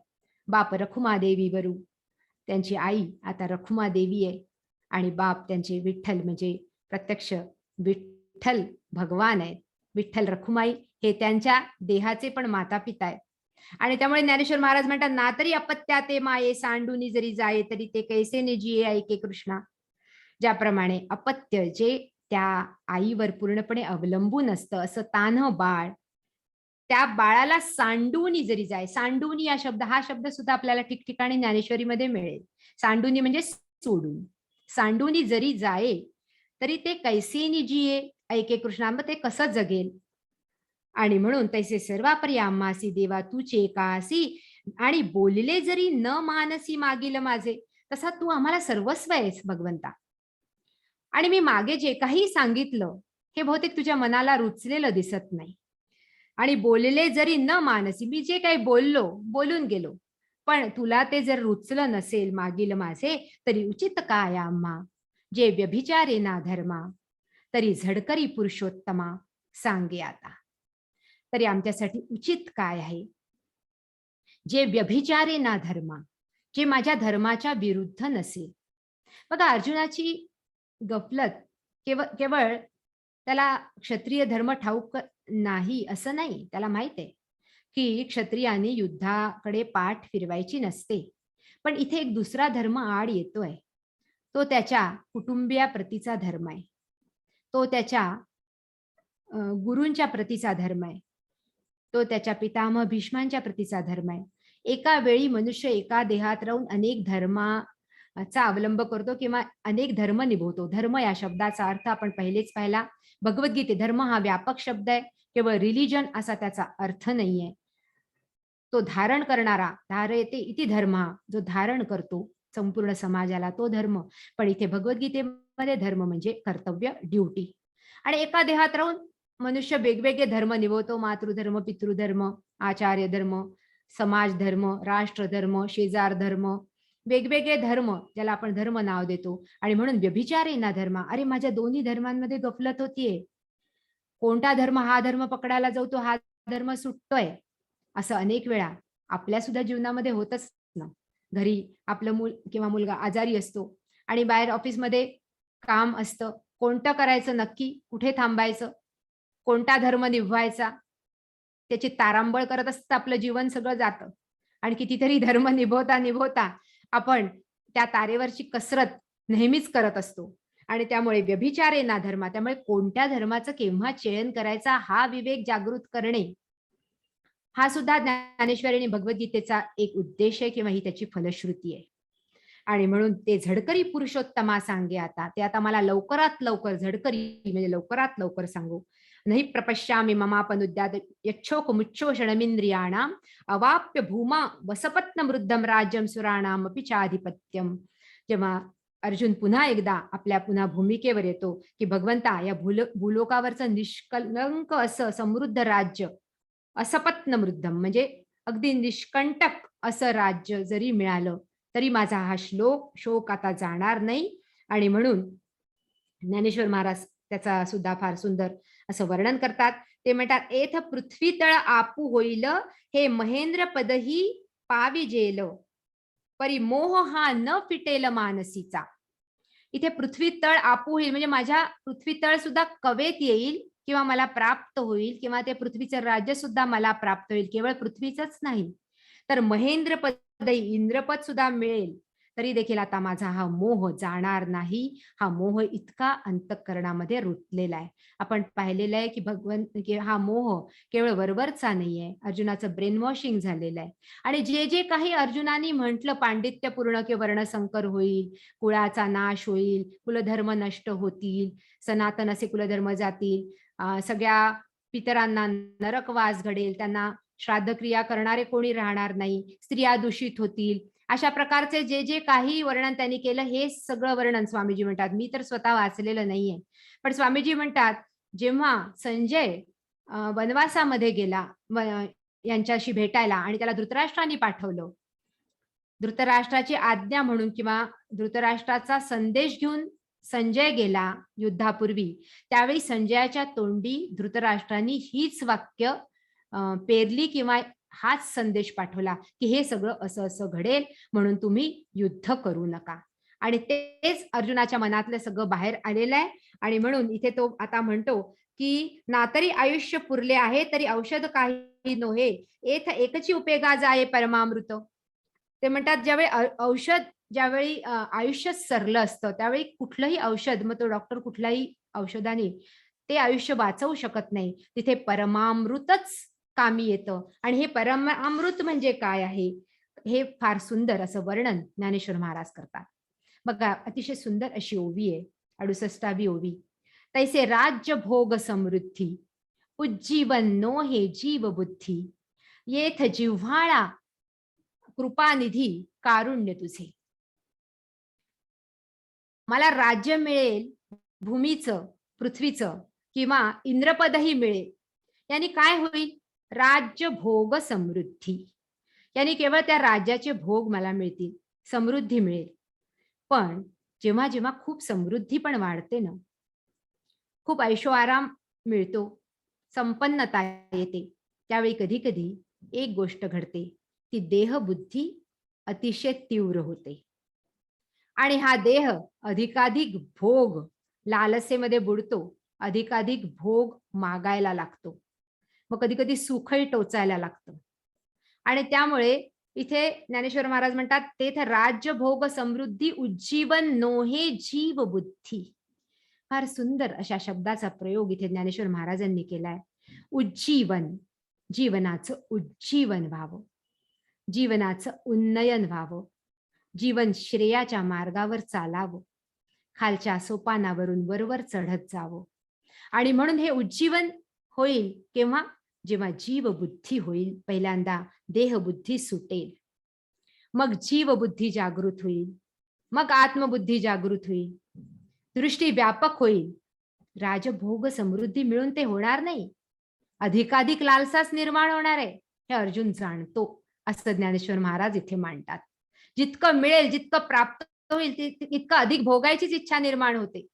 बाप रखुमादेवी वरू, त्यांची आई आता रखुमादेवी आहे, आणि बाप त्यांचे विठ्ठल म्हणजे प्रत्यक्ष विठ्ठल भगवान आहेत. विठ्ठल रखुमाई हे त्यांच्या देहाचे पण माता पिता आहेत. आणि त्यामुळे ज्ञानेश्वर महाराज म्हणतात, ना तरी अपत्या ते माये सांडूनी जरी जाये, तरी ते कैसे निजिये ऐके कृष्णा. ज्याप्रमाणे अपत्य जे त्या आईवर पूर्णपणे अवलंबून असतं, असं तान्ह बाळ त्या बाळाला सांडूनी जरी जाय. सांडूनी हा शब्द सुद्धा आपल्याला ठिकठिकाणी ज्ञानेश्वरीमध्ये मिळेल. सांडूनी म्हणजे सोडून, सांडूनी जरी जाये, तरी ते कैसे निजिये ऐके कृष्णा, मग ते कसं जगेल. आणि म्हणून तैसे सर्वापरी आम्हासी देवा तूचे एकासी, आणि बोलले जरी न मानसी मागील माझे, तसा तू आम्हाला सर्वस्व आहेस भगवंता. आणि मी मागे जे काही सांगितलं हे बहुतेक तुझ्या मनाला रुचलेलं दिसत नाही. आणि बोलले जरी न मानसी, मी जे काही बोलून गेलो, पण तुला ते जर रुचलं नसेल मागील माझे, तरी उचित काय आम्हा. जे व्यभिचारे ना धर्मा, तरी झडकरी पुरुषोत्तमा सांगे आता. तरी आमच्यासाठी उचित काय आहे. जे व्यभिचारे ना धर्मा, जे माझ्या धर्माच्या विरुद्ध नसेल. बघा, अर्जुनाची गफलत केवळ त्याला क्षत्रिय धर्म ठाऊक नाही असं नाही. त्याला माहित आहे की क्षत्रियांनी युद्धाकडे पाठ फिरवायची नसते, पण इथे एक दुसरा धर्म आड येतोय. तो त्याच्या कुटुंबियाप्रतीचा धर्म आहे, तो त्याच्या गुरूंच्या प्रतीचा धर्म आहे, तो त्याच्या पितामह भीष्मांच्या प्रतीचा धर्म आहे. एका वेळी मनुष्य एका देहात राहून अनेक धर्माचा अवलंब करतो किंवा अनेक धर्म निभवतो. धर्म या शब्दाचा अर्थ आपण पहिलेच पाहिला भगवद्गीते. धर्म हा व्यापक शब्द आहे, केवळ रिलिजन असा त्याचा अर्थ नाहीये. तो धारण करणारा, धारयते इति धर्म, जो धारण करतो संपूर्ण समाजाला तो धर्म. पण इथे भगवद्गीतेमध्ये धर्म म्हणजे कर्तव्य, ड्युटी. आणि एका देहात राहून मनुष्य वेगवेगळे धर्म निभवतो. मातृधर्म, पितृधर्म, आचार्य धर्म, समाज धर्म, राष्ट्र धर्म, शेजार धर्म, वेगवेगळे धर्म ज्याला आपण धर्म नाव देतो. आणि म्हणून व्यभिचारेना धर्म, अरे माझ्या दोन्ही धर्मांमध्ये गफलत होतीये, कोणता धर्म हा धर्म पकडायला जाऊ तो हा धर्म सुटतोय. असं अनेक वेळा आपल्या सुद्धा जीवनामध्ये होतच ना. घरी आपलं मूल किंवा मुलगा आजारी असतो आणि बाहेर ऑफिसमध्ये काम असतं, कोणतं करायचं नक्की, कुठे थांबायचं, कोणता धर्म निभवायचा, त्याची तारांबळ करत असतं आपलं जीवन सगळं जातं. आणि कितीतरी धर्म निभवता निभवता आपण त्या तारेवरची कसरत नेहमीच करत असतो. आणि त्यामुळे व्यभिचारेना धर्म, त्यामुळे कोणत्या धर्माचं केव्हा चयन करायचा हा विवेक जागृत करणे, हा सुद्धा ज्ञानेश्वरी आणि भगवद्गीतेचा एक उद्देश आहे किंवा ही त्याची फलश्रुती आहे. आणि म्हणून ते झडकरी पुरुषोत्तमा सांगे, आता ते आता मला लवकरात लवकर, झडकरी म्हणजे लवकरात लवकर सांगू. नाही प्रपश्यामि ममापनुद्यात यच्छोक मुच्छोषणमिंद्रियाणाम अवाप्य भूमा वसपत्न वृद्धम राज्यम सुराणाम अपि चाधिपत्यम. जेव्हा अर्जुन पुन्हा एकदा आपल्या पुन्हा भूमिकेवर येतो की भगवंता या भूलोकावरचं निष्कलंक असं समृद्ध राज्य, असपत्न वृद्धम म्हणजे अगदी निष्कंटक असं राज्य जरी मिळालं तरी माझा हा शोक आता जाणार नाही. आणि म्हणून ज्ञानेश्वर महाराज त्याचा सुद्धा फार सुंदर असं वर्णन करतात. ते म्हणतात, एथ पृथ्वी तळ आपू होईल हे महेंद्र पदही पाविजेल, परी मोह हा न फिटेल मानसीचा. इथे पृथ्वी तळ आपू होईल म्हणजे माझ्या पृथ्वी तळ सुद्धा कवेत येईल किंवा मला प्राप्त होईल किंवा ते पृथ्वीचं राज्य सुद्धा मला प्राप्त होईल. केवळ पृथ्वीचंच नाही तर महेंद्र पद, इंद्रपद सुद्धा मिळेल तरी देखील आता माझा हा मोह जाणार नाही. हा मोह इतका अंतःकरणामध्ये रुतलेला आहे. आपण पाहिलेलं आहे की हा मोह केवळ वरवरचा नाहीये, अर्जुनाचं ब्रेन वॉशिंग झालेलं आहे. आणि जे जे काही अर्जुनाने म्हटलं पांडित्यपूर्ण की वर्णसंकर होईल, कुळाचा नाश होईल, कुलधर्म नष्ट होतील, सनातन असे कुलधर्म जातील, सगळ्या पितरांना नरकवास घडेल, त्यांना श्राद्धक्रिया करणारे कोणी राहणार नाही, स्त्रिया दूषित होतील, अशा प्रकारचे जे जे काही वर्णन त्यांनी केलं हे सगळं वर्णन स्वामीजी म्हणतात. मी तर स्वतः वाचलेलं नाहीये, पण स्वामीजी म्हणतात जेव्हा संजय वनवासामध्ये गेला यांच्याशी भेटायला आणि त्याला धृतराष्ट्रांनी पाठवलं, धृतराष्ट्राची आज्ञा म्हणून किंवा धृतराष्ट्राचा संदेश घेऊन संजय गेला युद्धापूर्वी, त्यावेळी संजयाच्या तोंडी धृतराष्ट्रांनी हीच वाक्य पेरली किंवा हाच संदेश पाठवला की हे सगळं असं असं घडेल म्हणून तुम्ही युद्ध करू नका. आणि तेच अर्जुनाच्या मनातलं सगळं बाहेर आलेलं आहे. आणि म्हणून इथे तो आता म्हणतो की ना तरी आयुष्य पुरले आहे तरी औषध काही नव्हे, एथ एकची उपेगा जाये परमामृत. ते म्हणतात ज्यावेळी आयुष्य सरलं असतं त्यावेळी कुठलंही औषध, मग तो डॉक्टर कुठल्याही औषधाने ते आयुष्य वाचवू शकत नाही. तिथे परमामृतच कामी येतं. आणि हे परमामृत म्हणजे काय आहे हे फार सुंदर असं वर्णन ज्ञानेश्वर महाराज करतात. बघा अतिशय सुंदर अशी ओवी आहे, 68वी ओवी. तैसे राज्य भोग समृद्धी उज्जीवन नो हे जीव बुद्धी, येथ जिव्हाळा कृपानिधी कारुण्य तुझे. मला राज्य मिळेल, भूमीचं, पृथ्वीचं किंवा इंद्रपदही मिळेल, यानी काय होईल? राज्य भोग समृद्धी, यानी केवळ त्या राज्याचे भोग मला मिळतील, समृद्धी मिळेल. पण जेव्हा जेव्हा खूप समृद्धी पण वाढते ना, खूप ऐशो आराम मिळतो, संपन्नता येते, त्यावेळी कधी कधी एक गोष्ट घडते, ती देहबुद्धी अतिशय तीव्र होते. आणि हा देह अधिकाधिक भोग लालसेमध्ये बुडतो, अधिकाधिक भोग मागायला लागतो, मग कधी कधी सुखही टोचायला लागतं. आणि त्यामुळे इथे ज्ञानेश्वर महाराज म्हणतात तेथ राज्य भोग समृद्धी उज्जीवन नोहे जीव बुद्धी. फार सुंदर अशा शब्दाचा प्रयोग इथे ज्ञानेश्वर महाराजांनी केलाय. उज्जीवन, जीवनाचं उज्जीवन व्हावं, जीवनाचं उन्नयन व्हावं, जीवन श्रेयाच्या मार्गावर चालावं, खालच्या सोपानावरून वरवर चढत जावं. आणि म्हणून हे उज्जीवन होईल केव्हा? जेव्हा जीव बुद्धी होईल. पहिल्यांदा देहबुद्धी सुटेल, मग जीव बुद्धी जागृत होईल, मग आत्मबुद्धी जागृत होईल, दृष्टी व्यापक होईल. राजभोग समृद्धी मिळून ते होणार नाही, अधिकाधिक लालसाच निर्माण होणार आहे हे अर्जुन जाणतो, असं ज्ञानेश्वर महाराज इथे मांडतात. जितकं मिळेल, जितकं प्राप्त होईल तितकं अधिक भोगायचीच इच्छा निर्माण होते.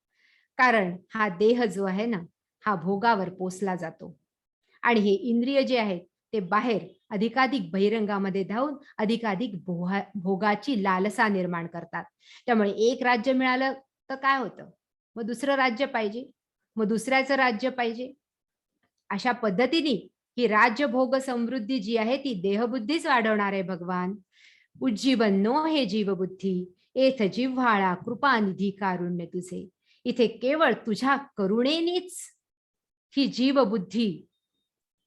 कारण हा देह जो आहे ना, हा भोगावर पोसला जातो. आणि हे इंद्रिय जे आहेत ते बाहेर अधिकाधिक बहिरंगामध्ये धावून अधिकाधिक भोगाची लालसा निर्माण करतात. त्यामुळे एक राज्य मिळालं तर काय होतं, मग दुसरं राज्य पाहिजे, मग दुसऱ्याचं राज्य पाहिजे. अशा पद्धतीने ही राज्य भोग समृद्धी जी आहे ती देहबुद्धीच वाढवणार आहे भगवान. उज्जीवन नो हे जीवबुद्धी, एथ जिव्हाळा कृपानिधी कारुण्य तुझे. इथे केवळ तुझ्या करुणेनेच ही जीवबुद्धी,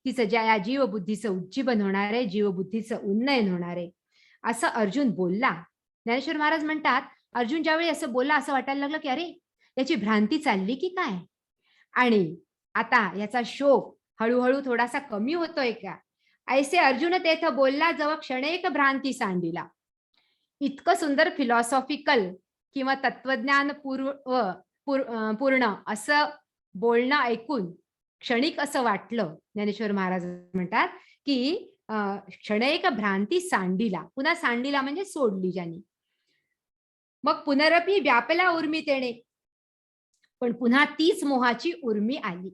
तिचं या जीवबुद्धीचं उज्जीवन होणार आहे, जीवबुद्धीचं उन्नयन होणार आहे, असं अर्जुन बोलला. ज्ञानेश्वर महाराज म्हणतात अर्जुन ज्यावेळी असं बोलला असं वाटायला लागलं की अरे याची भ्रांती चालली की काय, आणि आता याचा शोक हळूहळू थोडासा कमी होतोय का. ऐसे अर्जुन तेथ बोलला जवळ क्षणेक भ्रांती सांडिला. इतकं सुंदर फिलॉसॉफिकल किंवा तत्वज्ञान पूर्ण असं बोलणं ऐकून क्षणिक असं वाटलं. ज्ञानेश्वर महाराज म्हणतात की क्षणिक भ्रांती सांडिला. पुन्हा सांडिला म्हणजे सोडली ज्यांनी. मग पुनरपी व्यापला उर्मितेने, पण पुन्हा तीच मोहाची उर्मी आली.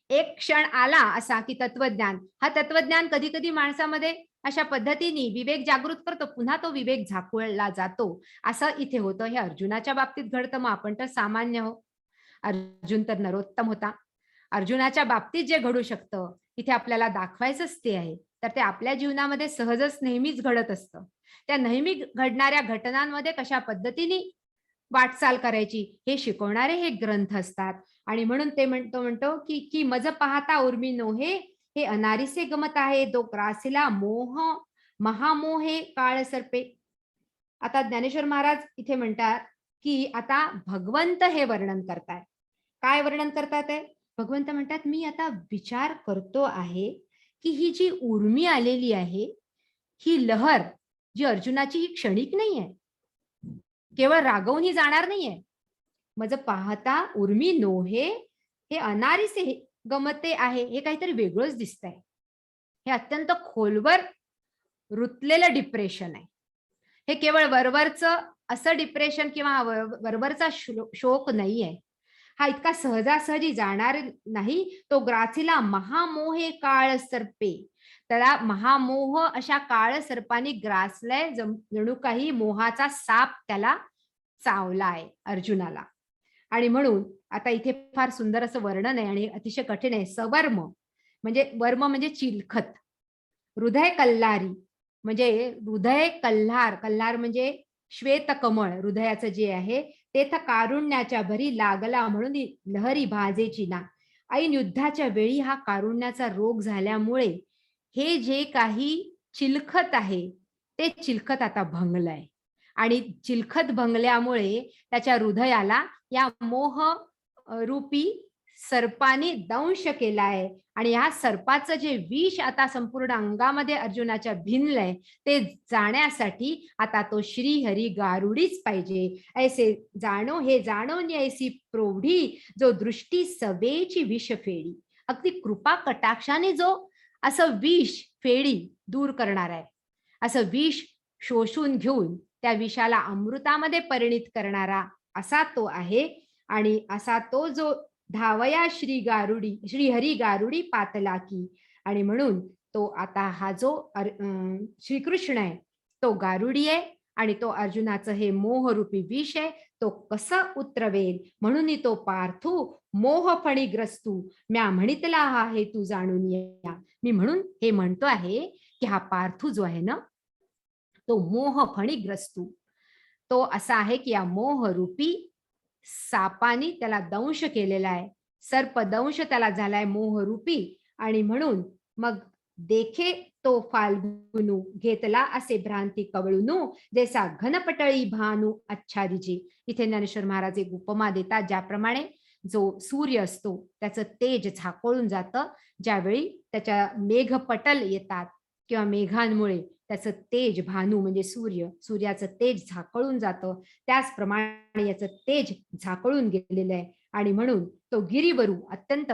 एक क्षण आला असा की तत्वज्ञान, हा तत्वज्ञान कधी कधी माणसामध्ये अशा पद्धतीने विवेक जागृत करतो, पुन्हा तो विवेक झाकवला जातो. असं इथे होतं. हे अर्जुनाच्या बाबतीत घडतं. मग आपण तर सामान्य हो, अर्जुन तर नरोत्तम होता. अर्जुनाच्या बाबतीत जे घडू शकतं इथे आपल्याला दाखवायचंच ते आहे. तर ते आपल्या जीवनामध्ये सहजच नेहमीच घडत असतं. त्या नेहमी घडणाऱ्या घटनांमध्ये कशा पद्धतीने वाटचाल करायची हे शिकवणारे हे ग्रंथ असतात. आणि म्हणून ते म्हणतो की मज पाहता उर्मी नोहे, हे अनारीसे गमत आहे दो ग्रासिला मोह महामोहे काळ सर्पे. आता ज्ञानेश्वर महाराज इथे म्हणतात की आता भगवंत हे वर्णन करताय. काय वर्णन करतात आहे? भगवंत म्हणतात मी आता विचार करतो आहे की ही जी उर्मी आलेली आहे, ही लहर जी अर्जुनाची ही क्षणिक नाही आहे, केवळ रागवून ही जाणार नाहीये. मज पाहता उर्मी नोहे, हे अनारीसे गमते आहे, हे काहीतरी वेगळंच दिसतंय. हे अत्यंत खोलवर रुतलेलं डिप्रेशन आहे. हे केवळ वरवरचं असं डिप्रेशन किंवा वरवरचा शोक नाहीये. हा इतका सहजासहजी जाणार नाही. तो ग्रासीला महामोहे काळ सर्पे, त्याला महामोह अशा काळ सर्पाने ग्रासलाय. जणू काही मोहाचा साप त्याला चावलाय अर्जुनाला. आणि म्हणून आता इथे फार सुंदर असं वर्णन आहे आणि अतिशय कठीण आहे. सवर्म म्हणजे वर्म म्हणजे चिलखत, हृदय कल्लारी म्हणजे हृदय कल्हार, कल्हार म्हणजे श्वेत कमळ हृदयाचं जे आहे, तेथ कारुण्याच्या भरी लागला म्हणून लहरी भाजेची ना. ऐन युद्धाच्या वेळी हा कारुण्याचा रोग झाल्यामुळे हे जे काही चिलखत आहे ते चिलखत आता भंगलंय. आणि चिलखत भंगल्यामुळे त्याच्या हृदयाला या मोह रूपी सर्पाने दंश केलाय. आणि या सर्पाचं जे विष आता संपूर्ण अंगामध्ये अर्जुनाच्या भिनलंय ते जाण्यासाठी आता तो श्रीहरी गारुडीच पाहिजे. ऐसे जाणो हे जाणोनी ऐसी प्रौढी, जो दृष्टी सवेची विष फेडी. अगदी कृपा कटाक्षाने जो असं विष फेडी दूर करणार आहे, असं विष शोषून घेऊन त्या विषाला अमृतामध्ये परिणित करणारा असा तो आहे. आणि असा तो जो धावया श्रीहरी गारुडी पातला की. आणि म्हणून तो आता हा जो श्रीकृष्ण आहे तो गारुडी आहे आणि तो अर्जुनाचं हे मोहरूपी विष आहे, तो कसं उतरवेल. म्हणून तो पार्थू मोहफणी ग्रस्तू, म्या म्हणितला हा हेतू जाणून या. मी म्हणून हे म्हणतो आहे की हा पार्थू जो आहे ना, तो मोह फणीग्रस्तू, तो असा आहे की या मोहरूपी सापानी त्याला दंश केलेला आहे, सर्पदंश त्याला झालाय मोहरूपी, आणि म्हणून मग देखे तो फाल्गुनू, घेतला असे भ्रांती कवळूनू, जैसा घनपटळी भानू आच्छादिजे. इथे ज्ञानेश्वर महाराज एक उपमा देतात, ज्याप्रमाणे जो सूर्य असतो त्याचं तेज झाकोळून जातं ज्यावेळी त्याच्या मेघपटल येतात किंवा मेघांमुळे त्याचं तेज, भानू म्हणजे सूर्याचं तेज झाकळून जातं, त्याचप्रमाणे याचं तेज झाकळून गेलेलं आहे. आणि म्हणून तो गिरीवरू, अत्यंत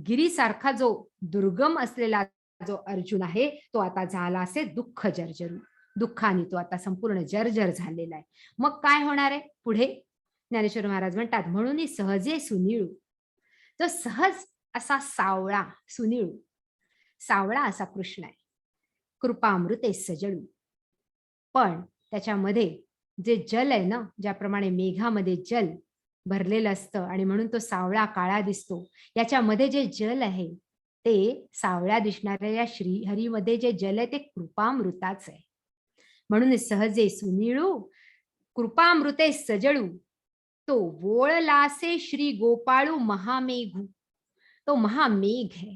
गिरीसारखा जो दुर्गम असलेला जो अर्जुन आहे तो आता झाला असे दुःख जर्जरू, दुःखाने तो आता संपूर्ण जर्जर झालेला आहे. मग काय होणार आहे पुढे? ज्ञानेश्वर महाराज म्हणतात, म्हणून सहजे सुनिळू, तो सहज असा सावळा, सुनिळू सावळा असा कृष्ण आहे, कृपामृते सजळू. पण त्याच्यामध्ये जे जल आहे ना, ज्याप्रमाणे मेघामध्ये जल भरलेलं असतं आणि म्हणून तो सावळा काळा दिसतो, याच्यामध्ये जे जल आहे ते सावळ्या दिसणाऱ्या या श्रीहरीमध्ये जे जल आहे ते कृपामृताच आहे. म्हणून सहजे सुनिळू कृपामृते सजळू, तो वोळलासे श्री गोपाळू महामेघू. तो महामेघ आहे,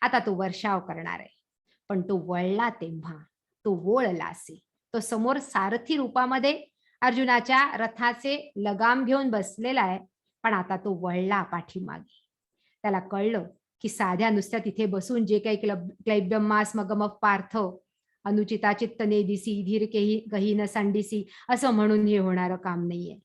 आता तो वर्षाव करणार आहे, पण तो वळला तेव्हा, तो वोळलासे, तो समोर सारथी रूपामध्ये अर्जुनाच्या रथाचे लगाम घेऊन बसलेला आहे, पण आता तो वळला पाठीमागे. त्याला कळलं की साध्या नुसत्या तिथे बसून जे काही क्लैब्यम मास मगमग पार्थ अनुचिता चित्तने दिसी धीर कही न सांडिसी असं म्हणून हे होणारं काम नाहीये.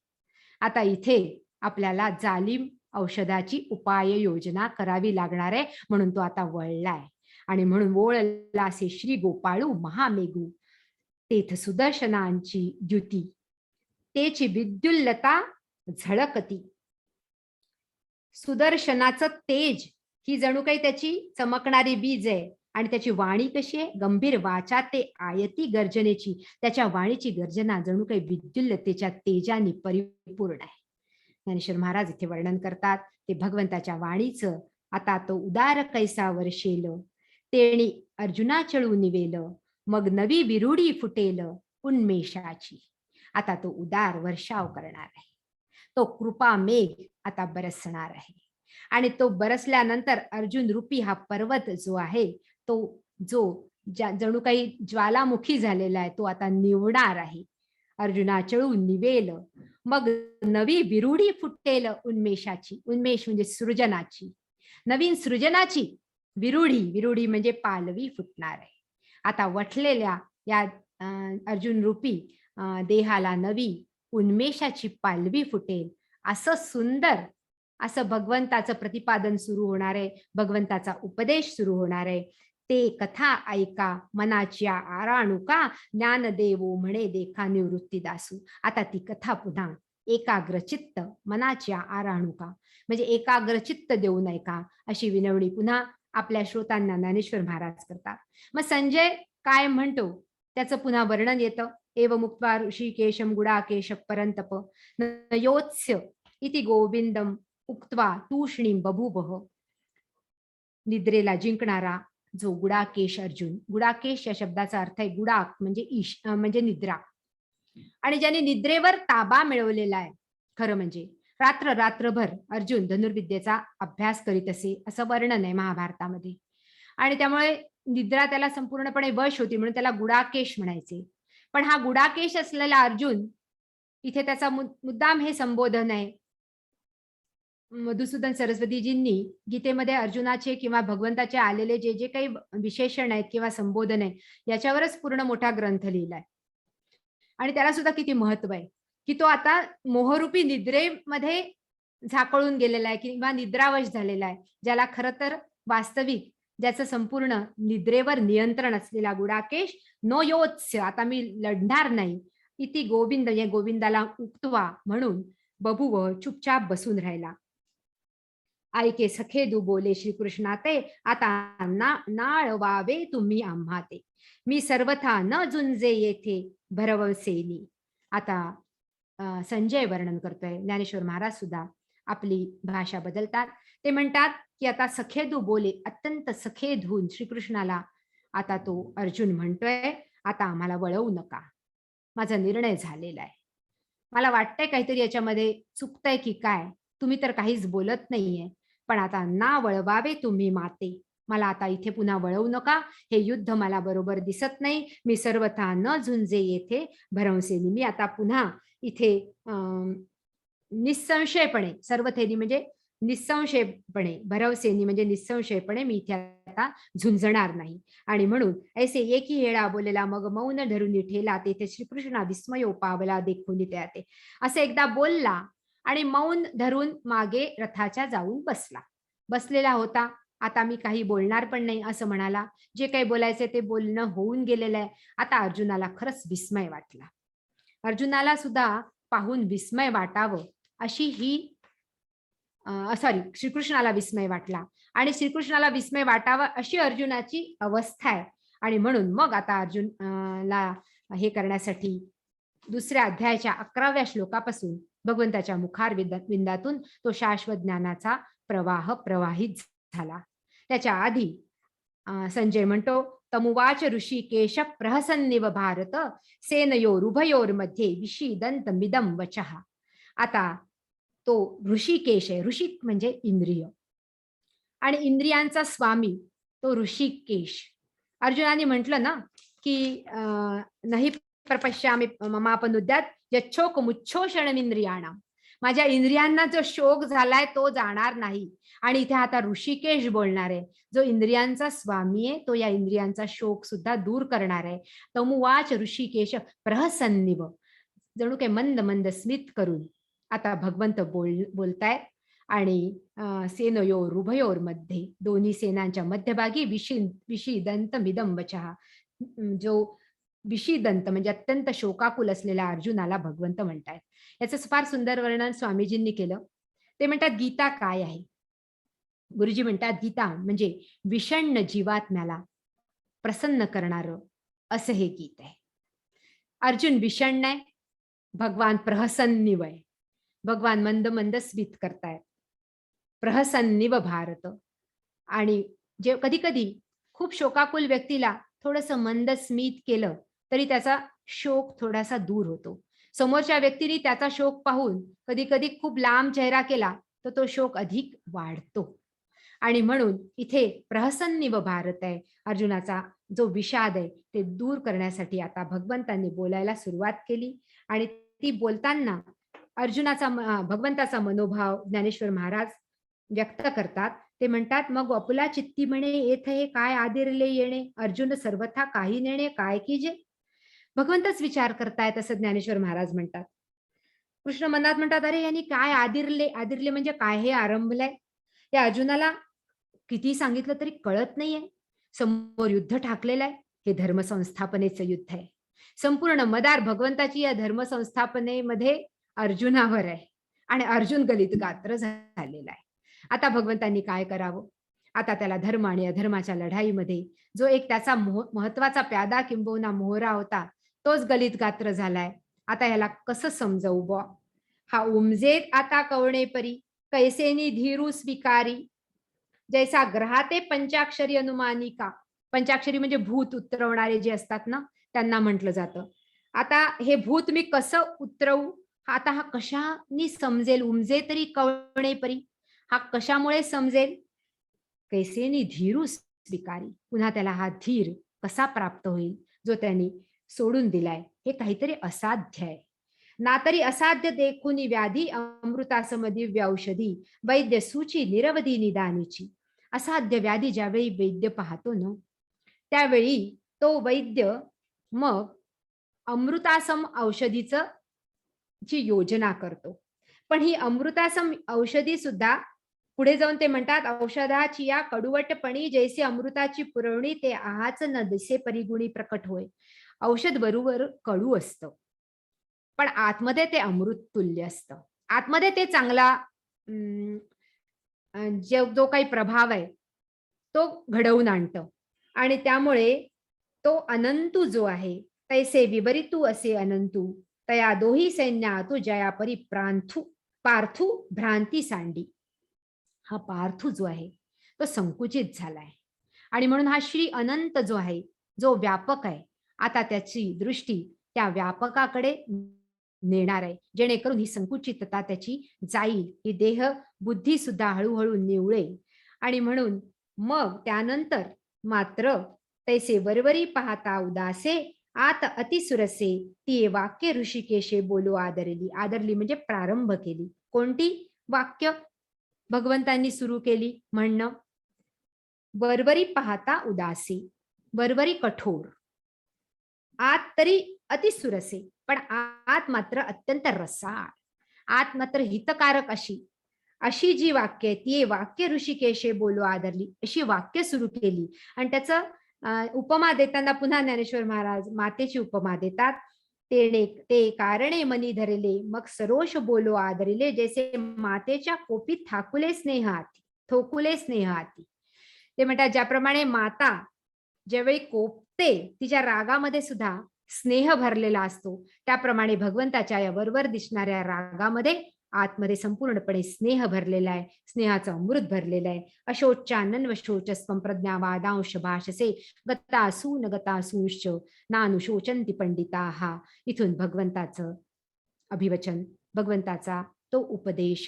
आता इथे आपल्याला जालिम औषधाची उपाय योजना करावी लागणार आहे, म्हणून तो आता वळलाय. आणि म्हणून वोळला असे श्री गोपाळू महामेघू, तेथ सुदर्शनांची द्युती, तेची विद्युल्लता झळकती. सुदर्शनाचं तेज ही जणू काही त्याची चमकणारी बीज आहे, आणि त्याची वाणी कशी आहे? गंभीर वाचा ते आयती गर्जनेची. त्याच्या वाणीची गर्जना जणू काही विद्युल्लतेच्या तेजाने परिपूर्ण आहे. ज्ञानेश्वर महाराज इथे वर्णन करतात ते भगवंताच्या वाणीचं. आता तो उदार कैसा वर्षेल, तेणी अर्जुना चळू निवेल, मग नवी विरुडी फुटेल उन्मेषाची. आता तो उदार वर्षाव करणार आहे, तो कृपा मेघ आता बरसणार आहे. आणि तो बरसल्यानंतर अर्जुन रूपी हा पर्वत जो आहे, तो जो जणू काही ज्वालामुखी झालेला आहे, तो आता निवणार आहे. अर्जुना चळू निवेल, मग नवी विरुडी फुटेल उन्मेषाची. उन्मेष म्हणजे सृजनाची, नवीन सृजनाची विरुडी, विरुडी म्हणजे पालवी फुटणार आहे. आता वठलेल्या या अर्जुन रूपी देहाला नवी उन्मेषाची पालवी फुटेल. असं सुंदर असं भगवंताचं प्रतिपादन सुरू होणार आहे, भगवंताचा उपदेश सुरू होणार आहे. ते कथा ऐका मनाच्या आराणुका, ज्ञानदेवो म्हणे देखा निवृत्ती दासू. आता ती कथा पुन्हा एकाग्रचित्त मनाच्या आराणुका म्हणजे एकाग्रचित्त देऊन ऐका, अशी विनवणी पुन्हा आपल्या श्रोतांना ज्ञानेश्वर महाराज करतात. मग संजय काय म्हणतो त्याचं पुन्हा वर्णन येतं. एव मुक्त्वा ऋषिकेशम गुडाकेश परंतप नयोत्स्य इति गोविंदम उक्त्वा तूष्णीम बभूवः. निद्रेला जिंकणारा जो गुडाकेश अर्जुन, गुडाकेश या शब्दाचा अर्थ आहे गुडाक म्हणजे म्हणजे निद्रा, आणि ज्याने निद्रेवर ताबा मिळवलेला आहे. खरं म्हणजे रात्रभर अर्जुन धनुर्विद्येचा अभ्यास करीत असे असं वर्णन आहे महाभारतामध्ये, आणि त्यामुळे निद्रा त्याला संपूर्णपणे वश होती, म्हणून त्याला गुडाकेश म्हणायचे. पण हा गुडाकेश असलेला अर्जुन इथे त्याचा मुद्दाम हे संबोधन आहे. मधुसूदन सरस्वतीजींनी गीतेमध्ये अर्जुनाचे किंवा भगवंताचे आलेले जे जे काही विशेषण आहेत किंवा संबोधन आहे याच्यावरच पूर्ण मोठा ग्रंथ लिहिलाय. आणि त्याला सुद्धा किती महत्व आहे की तो आता मोहरूपी निद्रेमध्ये झाकळून गेलेला आहे किंवा निद्रावश झालेला आहे, ज्याला खरं तर वास्तविक ज्याचं संपूर्ण निद्रेवर नियंत्रण असलेला गुडाकेश नो योत्स्य, आता मी लढणार नाही, इति गोविंद या गोविंदाला उक्तवा म्हणून बभूव चुपचाप बसून राहिला. ऐके सखेदू बोले श्रीकृष्णा ते, आता नाळवावे तुम्ही आम्हा ते, मी सर्वथा न जुंजे येथे भरवसेनी. आता संजय वर्णन करतोय. ज्ञानेश्वर महाराज सुद्धा आपली भाषा बदलतात. ते म्हणतात की आता सखेदू बोले, अत्यंत सखेद होऊन श्रीकृष्णाला आता तो अर्जुन म्हणतोय, आता आम्हाला वळवू नका, माझा निर्णय झालेला आहे. मला वाटतंय काहीतरी याच्यामध्ये चुकतंय की काय, तुम्ही तर काहीच बोलत नाहीये. पण आता ना वळवावे तुम्ही माते, मला आता इथे पुन्हा वळवू नका. हे युद्ध मला बरोबर दिसत नाही. मी सर्वथा न झुंजे येथे भरवसेनी. मी आता पुन्हा इथे निसंशयपणे, सर्वथेनी म्हणजे निसंशयपणे, भरवसेनी म्हणजे निसंशयपणे मी इथे आता झुंजणार नाही. आणि म्हणून ऐसे एकी हेळा बोलेला मग मौन धरून ठेला, तेथे श्रीकृष्णा विस्मयो पावला देखून त्याते. असे एकदा बोलला आणि मौन धरून मागे रथाच्या जाऊन बसलेला होता. आता मी काही बोलणार पण नाही असं म्हणाला. जे काही बोलायचं ते बोलणं होऊन गेलेलं आहे. आता अर्जुनाला खरंच विस्मय वाटला. अर्जुनाला सुद्धा पाहून विस्मय वाटावं अशी ही सॉरी श्रीकृष्णाला विस्मय वाटला आणि श्रीकृष्णाला विस्मय वाटावा अशी अर्जुनाची अवस्था आहे. आणि म्हणून मग आता अर्जुनला हे करण्यासाठी दुसऱ्या अध्यायाच्या 11व्या श्लोकापासून भगवंताच्या मुखारविंदातून तो शाश्वत ज्ञानाचा प्रवाह प्रवाहित झाला. त्याच्या आधी संजय म्हणतो, तमुवाच ऋषिकेश प्रहसन्निव भारत सेनयोरुभयोर्मध्ये विषीदंत मिदम वचः. आता तो ऋषिकेश आहे. ऋषी म्हणजे इंद्रिय आणि इंद्रियांचा स्वामी तो ऋषिकेश. अर्जुनाने म्हटलं ना की नाही प्रपश्यामि ममापनुद्यात यच्छोक मुच्छोषण इंद्रियाणाम. माझ्या इंद्रियांना जो शोक झालाय तो जाणार नाही. आणि इथे आता ऋषिकेश बोलणार आहे, जो इंद्रियांचा स्वामी आहे, तो या इंद्रियांचा शोक सुद्धा दूर करणार आहे. तमुवाच ऋषिकेश प्रहसन्निव, जणू काही मंद मंद स्मित करून आता भगवंत बोलतायत. आणि सेनयोर उभयोर मध्ये, दोन्ही सेनांच्या मध्यभागी विषीदंत मिदम वचः, जो विषीदंत म्हणजे अत्यंत शोकाकुल असलेल्या अर्जुनाला भगवंत म्हणतायत. याचं फार सुंदर वर्णन स्वामीजींनी केलं. ते म्हणतात गीता काय आहे. गुरुजी म्हणतात गीता म्हणजे विषण्ण जीवात्म्याला प्रसन्न करणारं असं हे गीत आहे. अर्जुन विषण्ण आहे, भगवान प्रहसन्निव आहे. भगवान मंद मंद स्मित करतायत. प्रहसन्निव भारत. आणि जे कधी कधी खूप शोकाकुल व्यक्तीला थोडंसं मंद स्मित केलं तरी त्याचा शोक थोडासा दूर होतो. समोरच्या व्यक्तीने त्याचा शोक पाहून कधी कधी खूप लांब चेहरा केला तर तो शोक अधिक वाढतो. आणि म्हणून इथे प्रहसन्निव भारत आहे. अर्जुनाचा जो विषाद आहे ते दूर करण्यासाठी आता भगवंतांनी बोलायला सुरुवात केली. आणि ती बोलताना अर्जुनाचा भगवंताचा मनोभाव ज्ञानेश्वर महाराज व्यक्त करतात. ते म्हणतात, मग अपुला चित्ती म्हणे येथ हे काय आदिरले येणे, अर्जुन सर्वथा काही नेणे काय की जे. भगवंतच विचार करतायत असं ज्ञानेश्वर महाराज म्हणतात. कृष्ण मनात म्हणतात, अरे यांनी काय आदिरले, आदिरले म्हणजे काय हे आरंभलंय. या अर्जुनाला किती सांगितलं तरी कळत नाहीये. समोर युद्ध ठाकलेलं आहे. हे धर्मसंस्थापनेचं युद्ध आहे. संपूर्ण मदार भगवंताची या धर्मसंस्थापनेमध्ये अर्जुनावर आहे आणि अर्जुन गलित गात्र झालेला आहे. आता भगवंतांनी काय करावं. आता त्याला धर्म आणि अधर्माच्या लढाईमध्ये जो एक त्याचा महत्वाचा प्यादा किंबहुना मोहरा होता तोच गलित गात्र झालाय. आता याला कसं समजवू बा. हा उमजेत आता कवणे परी, कैसेनी धीरू स्वीकारी, जैसा ग्रहाते पंचाक्षरी अनुमानिका. पंचाक्षरी म्हणजे भूत उतरवणारे जे असतात ना त्यांना म्हटलं जातं. आता हे भूत मी कसं उतरवू. आता हा कशानी समजेल. उमजे तरी कवणे परी, हा कशामुळे समजेल. कैसेनी धीरू स्वीकारी, पुन्हा त्याला हा धीर कसा प्राप्त होईल जो त्यांनी सोडून दिलाय. हे काहीतरी असाध्य आहे. ना तरी असाध्य देखुनी व्याधी, अमृतासम दिव्य औषधी, वैद्य सूची निरवधी निदानीची. असाध्य व्याधी ज्यावेळी वैद्य पाहतो ना त्यावेळी तो वैद्य मग अमृतासम औषधीचं ची योजना करतो. पण ही अमृतासम औषधी सुद्धा पुढे जाऊन ते म्हणतात, औषधाची या कडुवटपणी जैसे अमृताची पुरवणी, ते आहाच न दिसे परिगुणी प्रकट होय. औषध बरोबर कडू असतं पण आतमध्ये ते अमृत तुल्य असतं. आतमध्ये ते चांगला जो काही प्रभाव आहे तो घडवून आणतं. आणि त्यामुळे तो अनंतू जो आहे तैसे विपरीतू असे अनंतू, तया दोही सैन्या तू जया परी पार्थू भ्रांती सांडी. हा पार्थू जो आहे तो संकुचित झालाय. आणि म्हणून हा श्री अनंत जो आहे जो व्यापक आहे आता त्याची दृष्टी त्या व्यापकाकडे नेणार आहे, जेणेकरून ही संकुचितता त्याची जाईल, ही देह बुद्धी सुद्धा हळूहळू निवळेल. आणि म्हणून मग त्यानंतर मात्र तैसे वरवरी पाहता उदासे आत अतिसुरसे ती वाक्य ऋषिकेशे बोलू आदरली. आदरली म्हणजे प्रारंभ केली. कोणती वाक्य भगवंतांनी सुरू केली म्हणणं? वरवरी पाहता उदासी, वरवरी कठोर, आत तरी अतिसुरसे, पण आत मात्र अत्यंत रसाळ, आत मात्र हितकारक अशी अशी जी वाक्य आहे ती वाक्य ऋषिकेशे बोलू आदरली, अशी वाक्य सुरू केली. आणि त्याचं उपमा देताना पुन्हा ज्ञानेश्वर महाराज मातेची उपमा देतात. ते कारणे मनी धरले मग सरोष बोलो आदरिले, जैसे मातेच्या कोपीत थाकुले स्नेहाती थोकुले स्नेहाती. ते म्हणतात ज्याप्रमाणे माता ज्यावेळी कोपते तिच्या रागामध्ये सुद्धा स्नेह भरलेला असतो, त्याप्रमाणे भगवंताच्या या वरवर दिसणाऱ्या रागामध्ये आतमध्ये संपूर्णपणे स्नेह भरलेला आहे, स्नेहाचं अमृत भरलेलं आहे. अशोचानन वशोचस्वं प्रज्ञावादांश भाषसे गतासून गतासूंश्च नानुशोचंती पंडिताः. इथून भगवंताचं अभिवचन, भगवंताचा तो उपदेश,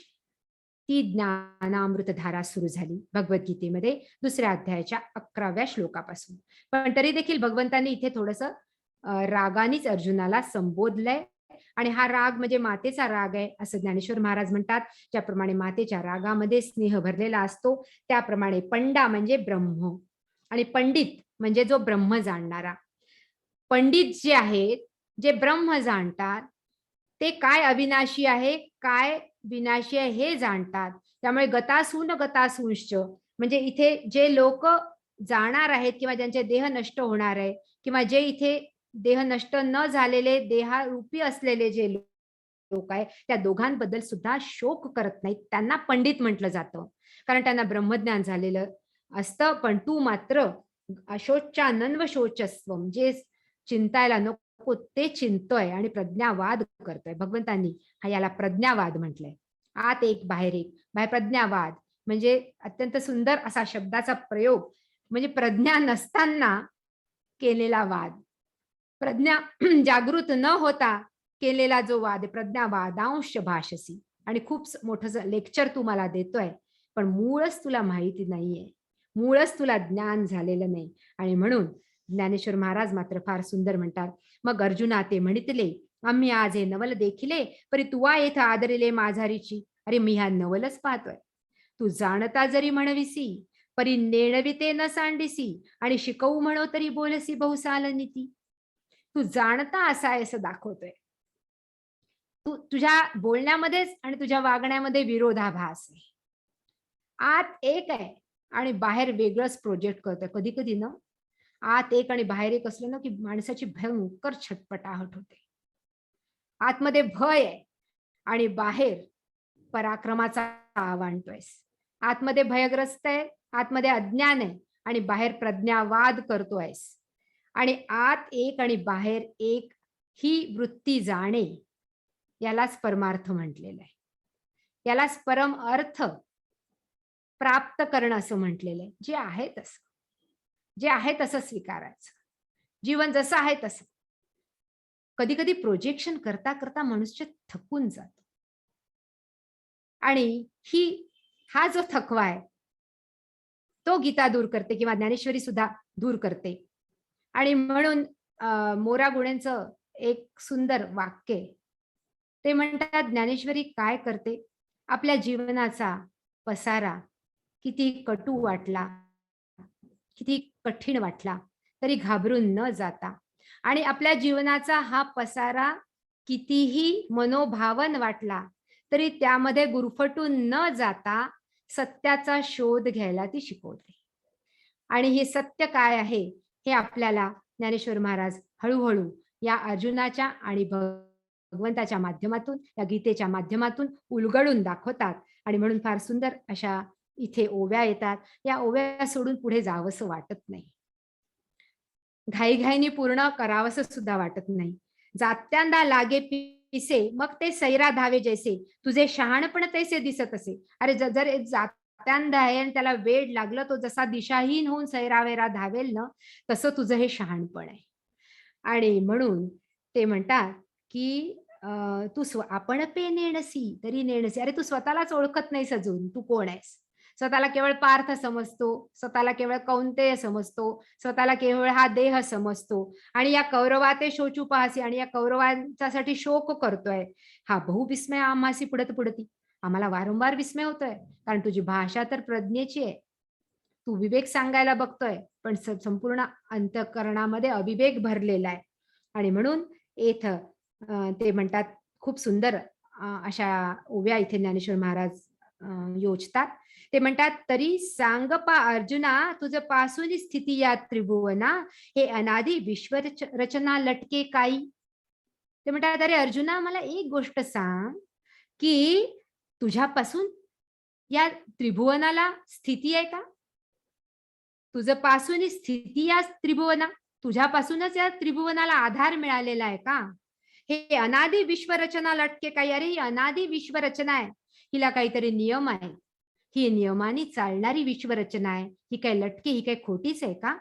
ती ज्ञानामृतधारा सुरू झाली भगवद्गीतेमध्ये 2ऱ्या अध्यायाच्या 11व्या श्लोकापासून. पण तरी देखील भगवंतांनी इथे थोडंसं रागानेच अर्जुनाला संबोधलंय. आणि हा राग म्हणजे मातेचा राग आहे असं ज्ञानेश्वर महाराज म्हणतात. ज्याप्रमाणे मातेच्या रागामध्ये स्नेह भरलेला असतो, त्याप्रमाणे पंडा म्हणजे ब्रह्म आणि पंडित म्हणजे जो ब्रह्म जाणणारा. पंडित जे आहेत, जे ब्रह्म जाणतात, ते काय अविनाशी आहे काय विनाशी आहे हे जाणतात. त्यामुळे गतासून गतासूंश्च म्हणजे इथे जे लोक जाणार आहेत किंवा ज्यांचे देह नष्ट होणार आहे, किंवा जे इथे देह नष्ट न झालेले देहारूपी असलेले जे लोक आहे, त्या दोघांबद्दल सुद्धा शोक करत नाहीत, त्यांना पंडित म्हटलं जातं, कारण त्यांना ब्रह्मज्ञान झालेलं असतं. पण तू मात्र अशोचानन्व शोचस्वम, जे चिंतायला नको ते चिंतोय आणि प्रज्ञावाद करतोय. भगवंतांनी याला प्रज्ञावाद म्हटलंय. आत एक बाहेर एक, बाहेर प्रज्ञावाद म्हणजे अत्यंत सुंदर असा शब्दाचा प्रयोग, म्हणजे प्रज्ञा नसताना केलेला वाद, प्रज्ञा जागृत न होता केलेला जो वाद, प्रज्ञावादांश भाषसी. आणि खूप मोठं लेक्चर तू मला देतोय, पण मूळच तुला माहिती नाहीये, मूळच तुला ज्ञान झालेलं नाही. आणि म्हणून ज्ञानेश्वर महाराज मात्र फार सुंदर म्हणतात, मग अर्जुना ते म्हणितले आम्ही आज हे नवल देखिले, परी तुवा येथ आदरिले माझारीची. अरे मी ह्या नवलच पाहतोय, तू जाणता जरी म्हणविसी परी नेणविते न सांडिसी, आणि शिकवू म्हणो तरी बोलसी बहुसाल नीती. तू जाणता असा आहे असं दाखवतोय. तू तुझ्या बोलण्यामध्येच आणि तुझ्या वागण्यामध्ये विरोधाभास आहे. आत एक आहे आणि बाहेर वेगळंच प्रोजेक्ट करतोय. कधी कधी ना आत एक आणि बाहेर एक असलं ना की माणसाची भयंकर छटपटाहट होते. आतमध्ये भय आहे आणि बाहेर पराक्रमाचा आव आणतोयस. आतमध्ये भयग्रस्त आहे, आतमध्ये अज्ञान आहे आणि बाहेर प्रज्ञावाद करतोयस. आणि आत एक आणि बाहेर एक ही वृत्ती जाणे, यालाच परमार्थ म्हटलेलं आहे. यालाच परम अर्थ प्राप्त करणं असं म्हटलेलं आहे. जे आहे तसं, जे आहे तसं स्वीकारायचं, जीवन जसं आहे तसं. कधी कधी प्रोजेक्शन करता करता मनुष्य थकून जातो, आणि हा जो थकवा आहे तो गीता दूर करते किंवा ज्ञानेश्वरी सुद्धा दूर करते. आणि म्हणून मोरा गुणेंचं एक सुंदर वाक्य आहे. ते म्हणतात ज्ञानेश्वरी काय करते, आपल्या जीवनाचा पसारा किती कटू वाटला, किती कठीण वाटला तरी घाबरून न जाता, आणि आपल्या जीवनाचा हा पसारा कितीही मनोभावन वाटला तरी त्यामध्ये गुरफटून न जाता सत्याचा शोध घ्यायला ती शिकवते. आणि हे सत्य काय आहे हे आपल्याला ज्ञानेश्वर महाराज हळूहळू या अर्जुनाच्या आणि भगवंताच्या माध्यमातून, या गीतेच्या माध्यमातून उलगडून दाखवतात. आणि म्हणून फार सुंदर अशा इथे ओव्या येतात. या ओव्या सोडून पुढे जावंसं वाटत नाही, घाईघाईने पूर्ण करावंसं सुद्धा वाटत नाही. जात्यांदा लागे पिसे मग ते सैरा धावे जैसे, तुझे शहाणपण तैसे दिसत असे. अरे जर एक जात्यांदा आहे आणि त्याला वेड लागलं, तो जसा दिशाहीन होऊन सैरावेरा धावेल ना, तसं तुझं हे शहाणपण आहे. आणि म्हणून ते म्हणतात की तू आपण पे नेणसी तरी नेणसी. अरे तू स्वतःलाच ओळखत नाहीस अजून, तू कोण आहेस? स्वतःला केवळ पार्थ समजतो, स्वतःला केवळ कौंतेय समजतो, स्वतःला केवळ हा देह समजतो आणि या कौरवाते शोचू पाहसी आणि या कौरवांच्यासाठी शोक करतोय. हा बहुविस्मय आम्हासी पुढत पुढती. आम्हाला वारंवार विस्मय होतोय, कारण तुझी भाषा तर प्रज्ञेची आहे. तू विवेक सांगायला बघतोय, पण संपूर्ण अंतःकरणामध्ये अविवेक भरलेला आहे. आणि म्हणून ते म्हणतात, खूप सुंदर अशा ओव्या इथे ज्ञानेश्वर महाराज योजतात. ते म्हणतात, तरी सांग पा अर्जुना तुझं पासून स्थिती या त्रिभुवना, हे अनादि विश्व रचना लटके काही. ते म्हणतात, अरे अर्जुना मला एक गोष्ट सांग की तुझ्यापासून या त्रिभुवनाला स्थिती आहे का? तुझं पासून स्थिती या त्रिभुवना, तुझ्यापासूनच या त्रिभुवनाला आधार मिळालेला आहे का? हे अनादि विश्वरचना लटके काही. अरे ही अनादि विश्वरचना आहे, हिला काहीतरी नियम आहे, ही नियमाने चालणारी विश्वरचना आहे. ही काय लटके, ही काय खोटीच आहे का?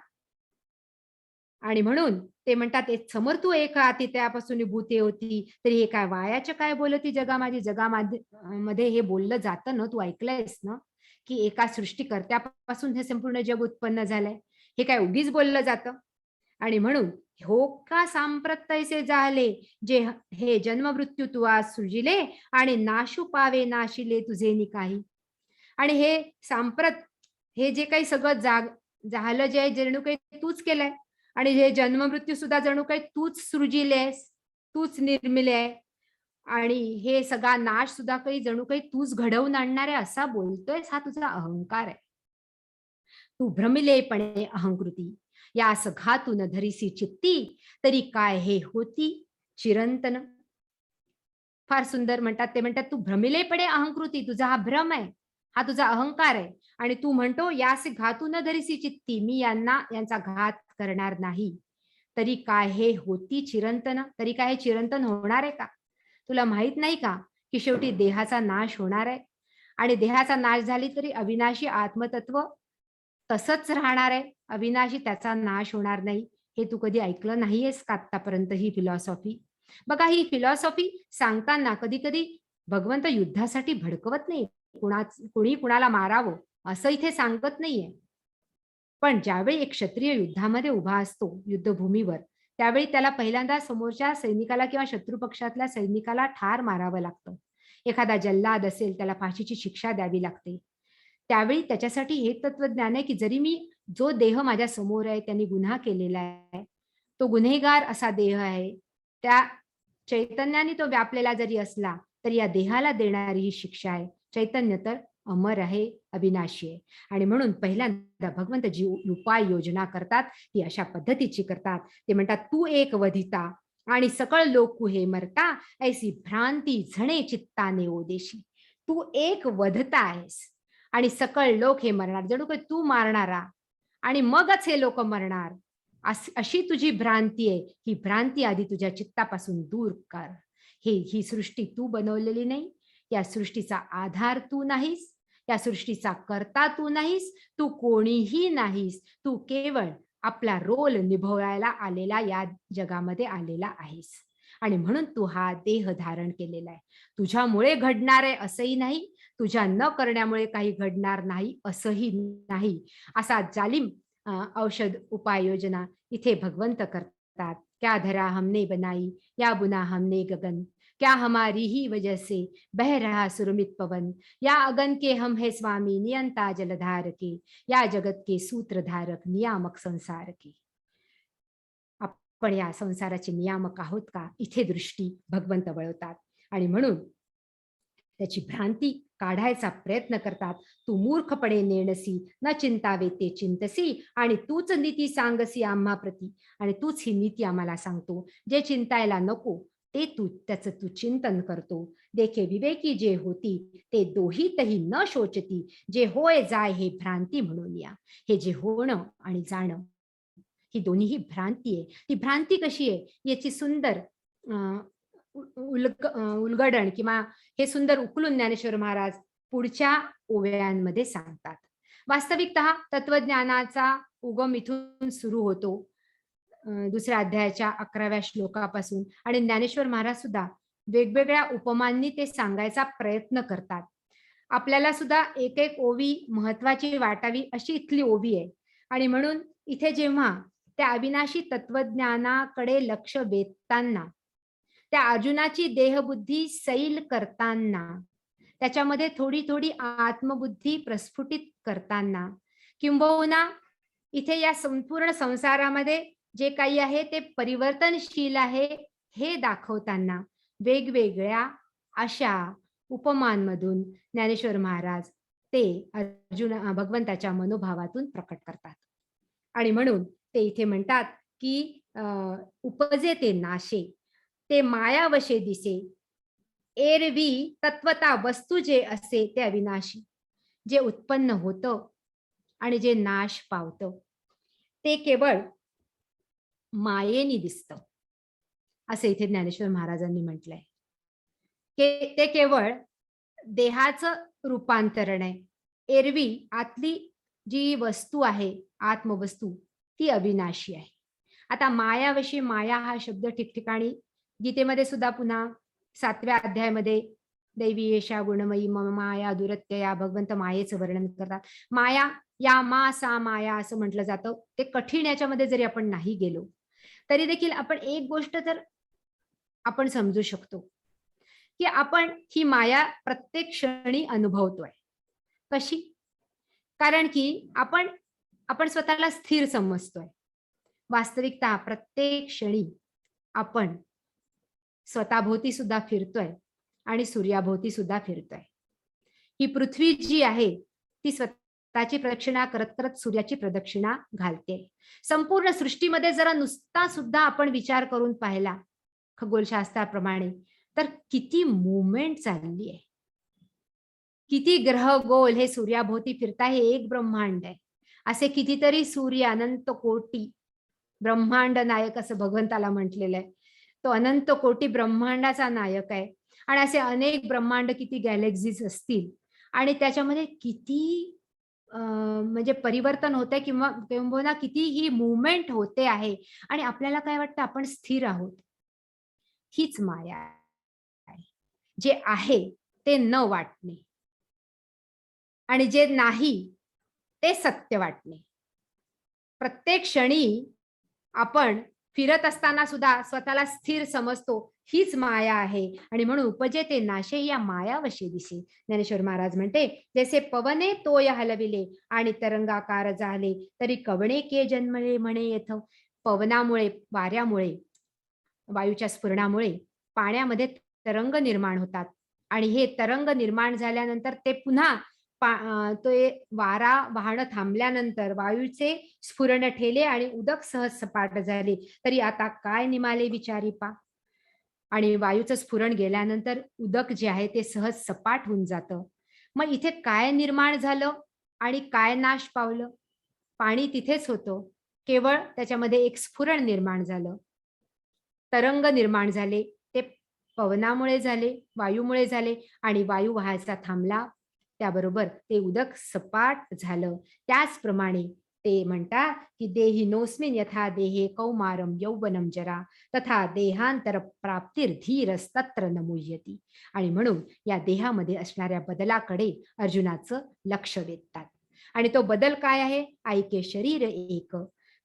आणि म्हणून ते म्हणतात, समोर तू एक आती त्यापासून भूते होती, तरी हे काय वायाच्या काय बोलती जगामध्ये. जगामध्ये हे बोललं जातं ना, तू ऐकलंयस ना, की एका सृष्टीकर्त्यापासून हे संपूर्ण जग उत्पन्न झालंय. हे काय उगीच बोललं जातं. आणि म्हणून हो का सांप्रत तैसे झाले, जे हे जन्म मृत्यू तू आज सृजिले आणि नाशू पावे नाशिले तुझे नि काही. आणि हे सांप्रत हे जे काही सगळं झालं, जे जणू काही तूच केलंय आणि हे जन्म मृत्यू सुद्धा जणू काही तूच सृजिलेस, तूच निर्मिले आहे आणि हे सगळा नाश सुद्धा काही जणू काही तूच घडवून आणणार आहे असा बोलतोयस. हा तुझा अहंकार आहे. तू भ्रमिलेपणे अहंकृती या सघातून धरिसी चित्ती, तरी काय हे होती चिरंतन. फार सुंदर म्हणतात. ते म्हणतात, तू भ्रमिलेपणे अहंकृती, तुझा हा भ्रम आहे, हा तुझा अहंकार आहे. आणि तू म्हणतो यास घातून धरिसी चित्ती, मी यांचा घात करणार नाही. तरी काय हे होती चिरंतन, तरी काय हे चिरंतन होणार आहे का? तुला माहित नाही का की शेवटी देहाचा नाश होणार आहे आणि देहाचा नाश झाली तरी अविनाशी आत्मतत्व तसंच राहणार आहे. अविनाशी, त्याचा नाश होणार नाही. हे तू कधी ऐकलं नाहीयेस का आतापर्यंत ही फिलॉसॉफी? बघा, ही फिलॉसॉफी सांगताना कधी कधी भगवंत युद्धासाठी भडकवत नाही, कोणी कुणाला मारावं असं इथे सांगत नाहीये. पण ज्यावेळी एक क्षत्रिय युद्धामध्ये उभा असतो युद्धभूमीवर, त्यावेळी त्याला पहिल्यांदा समोरच्या सैनिकाला किंवा शत्रू पक्षातल्या सैनिकाला ठार मारावं लागतं. एखादा जल्लाद असेल, त्याला फाशीची शिक्षा द्यावी लागते. त्यावेळी त्याच्यासाठी हे तत्वज्ञान आहे की जरी जो देह माझ्या समोर आहे त्यांनी गुन्हा केलेला आहे, तो गुन्हेगार असा देह आहे, त्या चैतन्याने तो व्यापलेला जरी असला तरी या देहाला देणारी ही शिक्षा आहे. चैतन्य तर अमर आहे, अविनाशी आहे. आणि म्हणून पहिल्यांदा भगवंत जी उपाय योजना करतात ती अशा पद्धतीची करतात. ते म्हणतात, तू एक वधिता आणि सकळ लोक हे मरता, ऐसी भ्रांती झणे चित्ताने ओदेशी. तू एक वधता आहेस आणि सकळ लोक हे मरणार, जणू काही तू मारणारा आणि मगच हे लोक मरणार, अशी तुझी भ्रांती आहे. ही भ्रांती आधी तुझ्या चित्तापासून दूर कर. ही सृष्टी तू बनवलेली नाही, या सृष्टीचा आधार तू नाहीस, या सृष्टीचा कर्ता तू नाहीस, तू कोणीही नाहीस. तू केवळ आपला रोल निभवायला आलेला, या जगामध्ये आलेला आहेस. आणि म्हणून तू हा देह धारण केलेला आहे. तुझ्यामुळे घडणार आहे असंही नाही, तुझ्या न करण्यामुळे काही घडणार नाही असंही नाही. असा जालिम औषध उपाययोजना इथे भगवंत करतात. क्या धरा हमने बनाई, या बुना हमने गगन, क्या हमारी ही वजह से बह रहा सुरमित पवन, या अगन के हम है स्वामी नियंता जलधार के, या जगत के सूत्रधारक नियामक संसार के. आपण या संसाराचे नियामक आहोत का, इथे दृष्टी भगवंत वळवतात. आणि म्हणून त्याची भ्रांती काढायचा प्रयत्न करतात. तू मूर्खपणे नेणसी, न चिंतावे ते चिंतसी, आणि तूच नीती सांगसी आम्हा प्रती. आणि तूच ही नीती आम्हाला सांगतो. जे चिंतायला नको ते त्याचं तू चिंतन करतो. देखे विवेकी जे होती, ते दोहीतही न शोचती, जे होय जाय हे भ्रांती म्हणून या. हे जे होणं आणि जाणं ही दोन्ही भ्रांती आहे. ती भ्रांती कशी आहे याची सुंदर उलगडण किंवा हे सुंदर उकलून ज्ञानेश्वर महाराज पुढच्या ओव्यांमध्ये सांगतात. वास्तविकतः तत्वज्ञानाचा उगम इथून सुरू होतो. दुसऱ्या अध्यायाच्या 11व्या श्लोकापासून, आणि ज्ञानेश्वर महाराज सुद्धा वेगवेगळ्या उपमांनी ते सांगायचा प्रयत्न करतात. आपल्याला सुद्धा एक एक ओवी महत्वाची वाटावी अशी इथली ओवी आहे. आणि म्हणून इथे जेव्हा त्या अविनाशी तत्वज्ञानाकडे लक्ष वेधताना, त्या अर्जुनाची देहबुद्धी सैल करताना, त्याच्यामध्ये थोडी थोडी आत्मबुद्धी प्रस्फुटित करताना, किंबहुना इथे या संपूर्ण संसारामध्ये जे काही आहे ते परिवर्तनशील आहे हे दाखवताना वेगवेगळ्या अशा उपमांमधून ज्ञानेश्वर महाराज ते भगवंताच्या मनोभावातून प्रकट करतात. आणि म्हणून ते इथे म्हणतात की उपजे ते नाशे, ते मायावशे दिसे, एरवी तत्वता वस्तू जे असे ते अविनाशी. जे उत्पन्न होतं आणि जे नाश पावतं ते केवळ मायेनी दिसतं, असं इथे ज्ञानेश्वर महाराजांनी म्हटलंय. ते केवळ देहाचं रूपांतरण आहे. एरवी आतली जी वस्तू आहे, आत्मवस्तू, ती अविनाशी आहे. आता मायावशी, माया हा शब्द ठिकठिकाणी गीतेमध्ये सुद्धा पुन्हा 7व्या अध्यायामध्ये दैवी येशा गुणमयी मम माया दुरत्यया, भगवंत मायेचं वर्णन करतात. माया, या मा सा माया असं म्हटलं जातं. ते कठीण याच्यामध्ये जरी आपण नाही गेलो तरी देखील आपण एक गोष्ट तर आपण समजू शकतो की आपण ही माया प्रत्येक क्षणी अनुभवतोय. कशी? कारण की आपण स्वतःला स्थिर समजतोय. वास्तविकता प्रत्येक क्षणी आपण स्वतःभोवती सुद्धा फिरतोय आणि सूर्याभोवती सुद्धा फिरतोय. ही पृथ्वी जी आहे ती स्वतःची प्रदक्षिणा करत करत सूर्याची प्रदक्षिणा घालते. संपूर्ण सृष्टीमध्ये जरा नुसता सुद्धा आपण विचार करून पाहिला खगोलशास्त्राप्रमाणे तर किती मुवमेंट चालली आहे, किती ग्रह गोल हे सूर्याभोवती फिरता. हे एक ब्रह्मांड आहे. असे कितीतरी सूर्य, अनंत कोटी ब्रह्मांड नायक असं भगवंताला म्हटलेलं आहे. तो अनंत कोटी ब्रह्मांडाचा नायक आहे. आणि असे अनेक ब्रह्मांड, किती गॅलेक्सीज असतील आणि त्याच्यामध्ये किती म्हणजे परिवर्तन होते किंवा किती ही मुवमेंट होते आहे. आणि आपल्याला काय वाटतं, आपण स्थिर आहोत. हीच माया आहे. जे आहे ते न वाटणे आणि जे नाही ते सत्य वाटणे. प्रत्येक क्षणी आपण फिरत असताना सुद्धा स्वतःला स्थिर समजतो. हीच माया आहे. आणि म्हणून उपजे ते नाशे, या मायावशे दिसे. ज्ञानेश्वर महाराज म्हणते, जैसे पवने तोय हलविले आणि तरंगाकार झाले, तरी कवणे के जन्मले म्हणे येथ. पवनामुळे, वाऱ्यामुळे, वायूच्या स्फुरणामुळे पाण्यामध्ये तरंग निर्माण होतात. आणि हे तरंग निर्माण झाल्यानंतर ते पुन्हा तो वारा वाहणं थांबल्यानंतर वायूचे स्फुरण ठेले आणि उदक सहज सपाट झाले, तरी आता काय निमाले विचारी पा. आणि वायूचं स्फुरण गेल्यानंतर उदक जे आहे ते सहज सपाट होऊन जातं. मग इथे काय निर्माण झालं आणि काय नाश पावलं? पाणी तिथेच होतं, केवळ त्याच्यामध्ये एक स्फुरण निर्माण झालं, तरंग निर्माण झाले. ते पवनामुळे झाले, वायूमुळे झाले. आणि वायू वाहायचा थांबला, त्याबरोबर ते उदक सपाट झालं. त्याचप्रमाणे ते म्हणतात की देही नोस्मिन यथा देहे कौमारम यौवनम जरा, तथा देहांतर प्राप्तीर धीरस्तत्र न मुह्यती. आणि म्हणून या देहामध्ये असणाऱ्या बदलाकडे अर्जुनाचं लक्ष वेधतात. आणि तो बदल काय आहे? ऐके शरीर एक,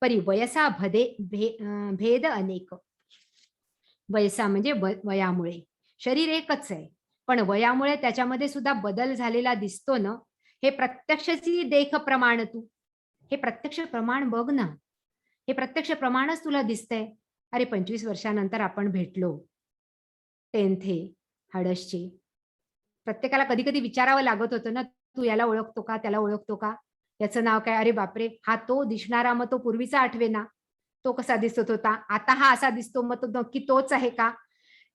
परी वयसा भेद अनेक. वयसा म्हणजे वयामुळे. शरीर एकच आहे, पण वयामुळे त्याच्यामध्ये सुद्धा बदल झालेला दिसतो ना. हे प्रत्यक्षची देख प्रमाण, तू हे प्रत्यक्ष प्रमाण बघ ना. हे प्रत्यक्ष प्रमाणच तुला दिसतंय. अरे 25 वर्षानंतर आपण भेटलो, 10th हडसचे. प्रत्येकाला कधी कधी विचारावं लागत होतं ना, तू याला ओळखतो का, त्याला ओळखतो का, याचं नाव काय, अरे बापरे हा तो दिसणारा, मग तो पूर्वीचा आठवे ना, तो कसा दिसत होता, आता हा असा दिसतो, मग तो नक्की तोच आहे का.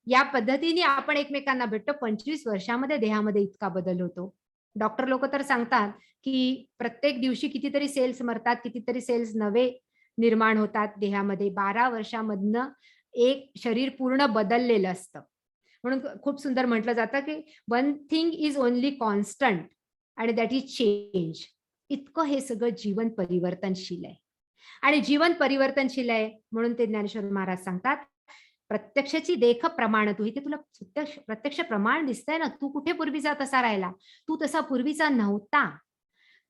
या पद्धतीने आपण एकमेकांना भेटतो. 25 वर्षामध्ये देहामध्ये इतका बदल होतो. डॉक्टर लोक तर सांगतात की प्रत्येक दिवशी कितीतरी सेल्स मरतात, कितीतरी सेल्स नवे निर्माण होतात देहामध्ये. 12 वर्षामधनं एक शरीर पूर्ण बदललेलं असतं. म्हणून खूप सुंदर म्हटलं जातं की one thing is only constant आणि दॅट इज चेंज. इतकं हे सगळं जीवन परिवर्तनशील आहे. आणि जीवन परिवर्तनशील आहे म्हणून ते ज्ञानेश्वर महाराज सांगतात, प्रत्यक्षाची देख प्रमाण तू. इथे तुला प्रत्यक्ष प्रमाण दिसतंय ना, तू कुठे पूर्वीचा तसा राहिला, तू तसा पूर्वीचा नव्हता.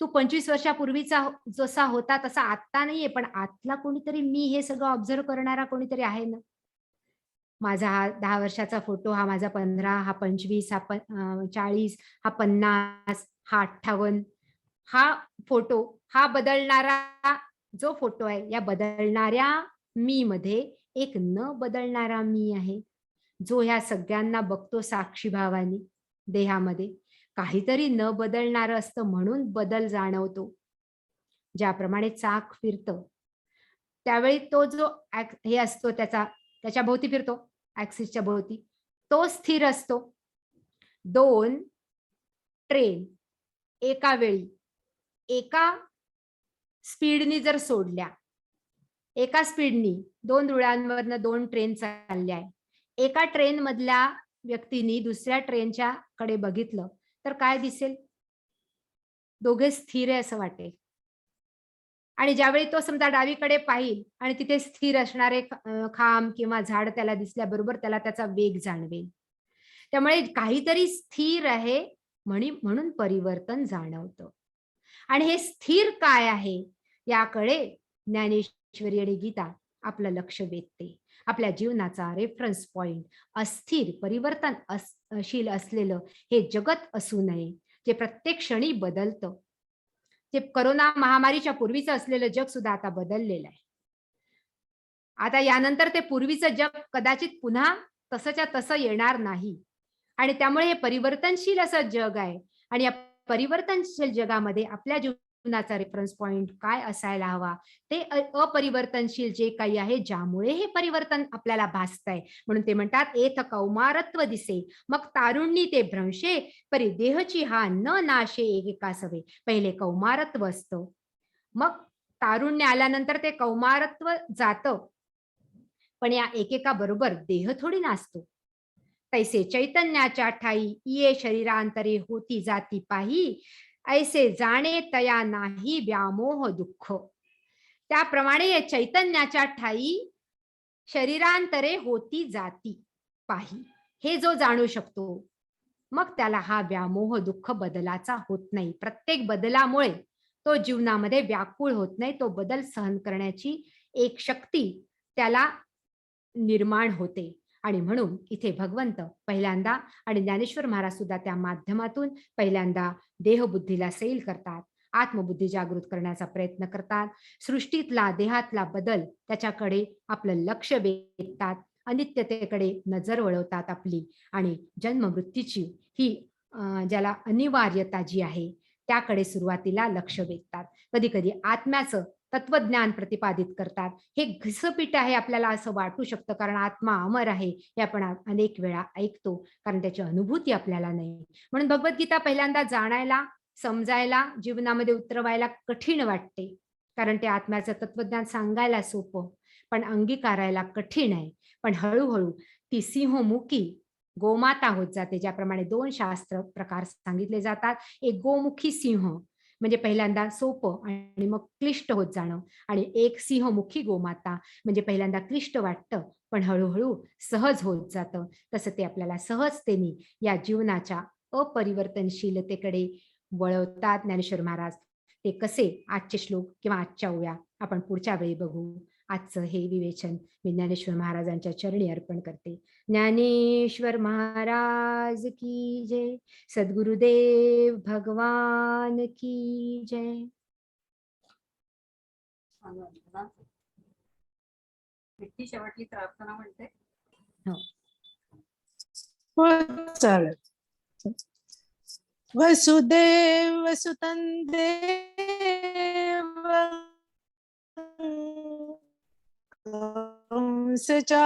तू 25 वर्षापूर्वीचा जसा होता तसा आत्ता नाहीये, पण आतला कोणीतरी, मी हे सगळं ऑब्झर्व करणारा कोणीतरी आहे ना. माझा हा 10 वर्षाचा फोटो, हा माझा 15, हा 25, हा 40, हा 50, हा 58, हा फोटो, हा बदलणारा जो फोटो आहे, या बदलणाऱ्या मी मध्ये एक न बदलणारा मी आहे, जो ह्या सगळ्यांना बघतो साक्षी भावानी देहामध्ये. काहीतरी न बदलणारं असतं म्हणून बदल जाणवतो. ज्याप्रमाणे चाक फिरतं त्यावेळी तो जो हे असतो त्याच्या भोवती फिरतो, ऍक्सिसच्या भोवती, तो स्थिर असतो. 2 ट्रेन एका वेळी एका स्पीडनी जर सोडल्या, एका स्पीडनी 2 रुळांवरनं 2 ट्रेन चालल्या आहे, एका ट्रेन मधल्या व्यक्तीने दुसऱ्या ट्रेनच्या कडे बघितलं तर काय दिसेल? दोघे स्थिर आहे असं वाटेल. आणि ज्यावेळी तो समजा डावीकडे पाहिल आणि तिथे स्थिर असणारे खांब किंवा झाड त्याला दिसल्याबरोबर त्याला त्याचा वेग जाणवेल. त्यामुळे काहीतरी स्थिर आहे म्हणून परिवर्तन जाणवतं. आणि हे स्थिर काय आहे याकडे ज्ञानेश्वरी आणि गीता आपलं लक्ष वेधते. आपल्या जीवनाचा रेफरन्स पॉइंट अस्थिर परिवर्तनशील असलेलं हे जगत असू नये, जे प्रत्येक क्षणी बदलतं. ते करोना महामारीच्या पूर्वीचं असलेलं जग सुद्धा आता बदललेलं आहे. आता यानंतर ते पूर्वीचं जग कदाचित पुन्हा तसंच्या तसं येणार नाही. आणि त्यामुळे हे परिवर्तनशील असं जग आहे. आणि या परिवर्तनशील जगामध्ये आपल्या जीवनाचा रेफरन्स पॉइंट काय असायला हवा, ते अपरिवर्तनशील जे काही आहे, ज्यामुळे हे परिवर्तन आपल्याला भासतंय. म्हणून ते म्हणतात, एथ कौमारत्व दिसे मग तारुण्य ते भ्रंशे, परी देहची हा न नाशे एकेका सवे. पहिले कौमारत्व असतं, मग तारुण्य आल्यानंतर ते कौमारत्व जातं, पण या एकेका बरोबर देह थोडी नासतो. तैसे चैतन्याच्या ठाई ये शरीरांतरे होती जाती पाही, ऐसे जाणे तया नाही व्यामोह दुःख. त्याप्रमाणे या चैतन्याच्या ठाई शरीरांतरे होती जाती पाही, हे जो जाणू शकतो मग त्याला हा व्यामोह दुःख बदलाचा होत नाही. प्रत्येक बदलामुळे तो जीवनामध्ये व्याकुळ होत नाही. तो बदल सहन करण्याची एक शक्ती त्याला निर्माण होते. आणि म्हणून इथे भगवंत पहिल्यांदा आणि ज्ञानेश्वर महाराज सुद्धा त्या माध्यमातून पहिल्यांदा देहबुद्धीला सैल करतात, आत्मबुद्धी जागृत करण्याचा प्रयत्न करतात, सृष्टीतला देहातला बदल त्याच्याकडे आपलं लक्ष वेधतात, अनित्यतेकडे नजर वळवतात आपली, आणि जन्म मृत्यूची ही ज्याला अनिवार्यता जी आहे त्याकडे सुरुवातीला लक्ष वेधतात. कधी कधी आत्म्याचं तत्वज्ञान प्रतिपादित करतात. हे घसपीठ आहे आपल्याला असं वाटू शकतं, कारण आत्मा अमर आहे हे आपण अनेक वेळा ऐकतो, कारण त्याची अनुभूती आपल्याला नाही. म्हणून भगवद्गीता पहिल्यांदा जाणायला, समजायला, जीवनामध्ये उतरवायला कठीण वाटते, कारण ते आत्म्याचं तत्वज्ञान सांगायला सोपं पण अंगीकारायला कठीण आहे. पण हळूहळू ती सिंहमुखी गोमाता होत जाते. ज्याप्रमाणे 2 शास्त्र प्रकार सांगितले जातात, एक गोमुखी सिंह म्हणजे पहिल्यांदा सोपं आणि मग क्लिष्ट होत जाणं, आणि एक सिंहमुखी गोमाता म्हणजे पहिल्यांदा क्लिष्ट वाटतं पण हळूहळू सहज होत जातं. तसं ते आपल्याला सहजतेने या जीवनाच्या अपरिवर्तनशीलतेकडे वळवतात ज्ञानेश्वर महाराज. ते कसे, आजचे श्लोक किंवा आजच्या ओव्या आपण पुढच्या वेळी बघू. आजचं हे विवेचन मी ज्ञानेश्वर महाराजांच्या चरणी अर्पण करते. ज्ञानेश्वर महाराज की जय. सद्गुरुदेव भगवान की जय. विठ्ठी शेवटली प्रार्थना म्हणते. हो, चालेल. वसुदेव वसुतं कंसचाणूरमर्दनं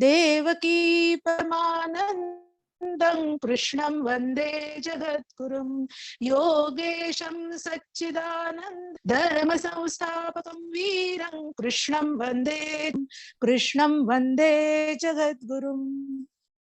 देवकी परमानन्दं कृष्णं वन्दे जगद्गुरुं योगेशं सच्चिदानन्द धर्मसंस्थापकं वीरं कृष्णं वन्दे जगद्गुरुम्.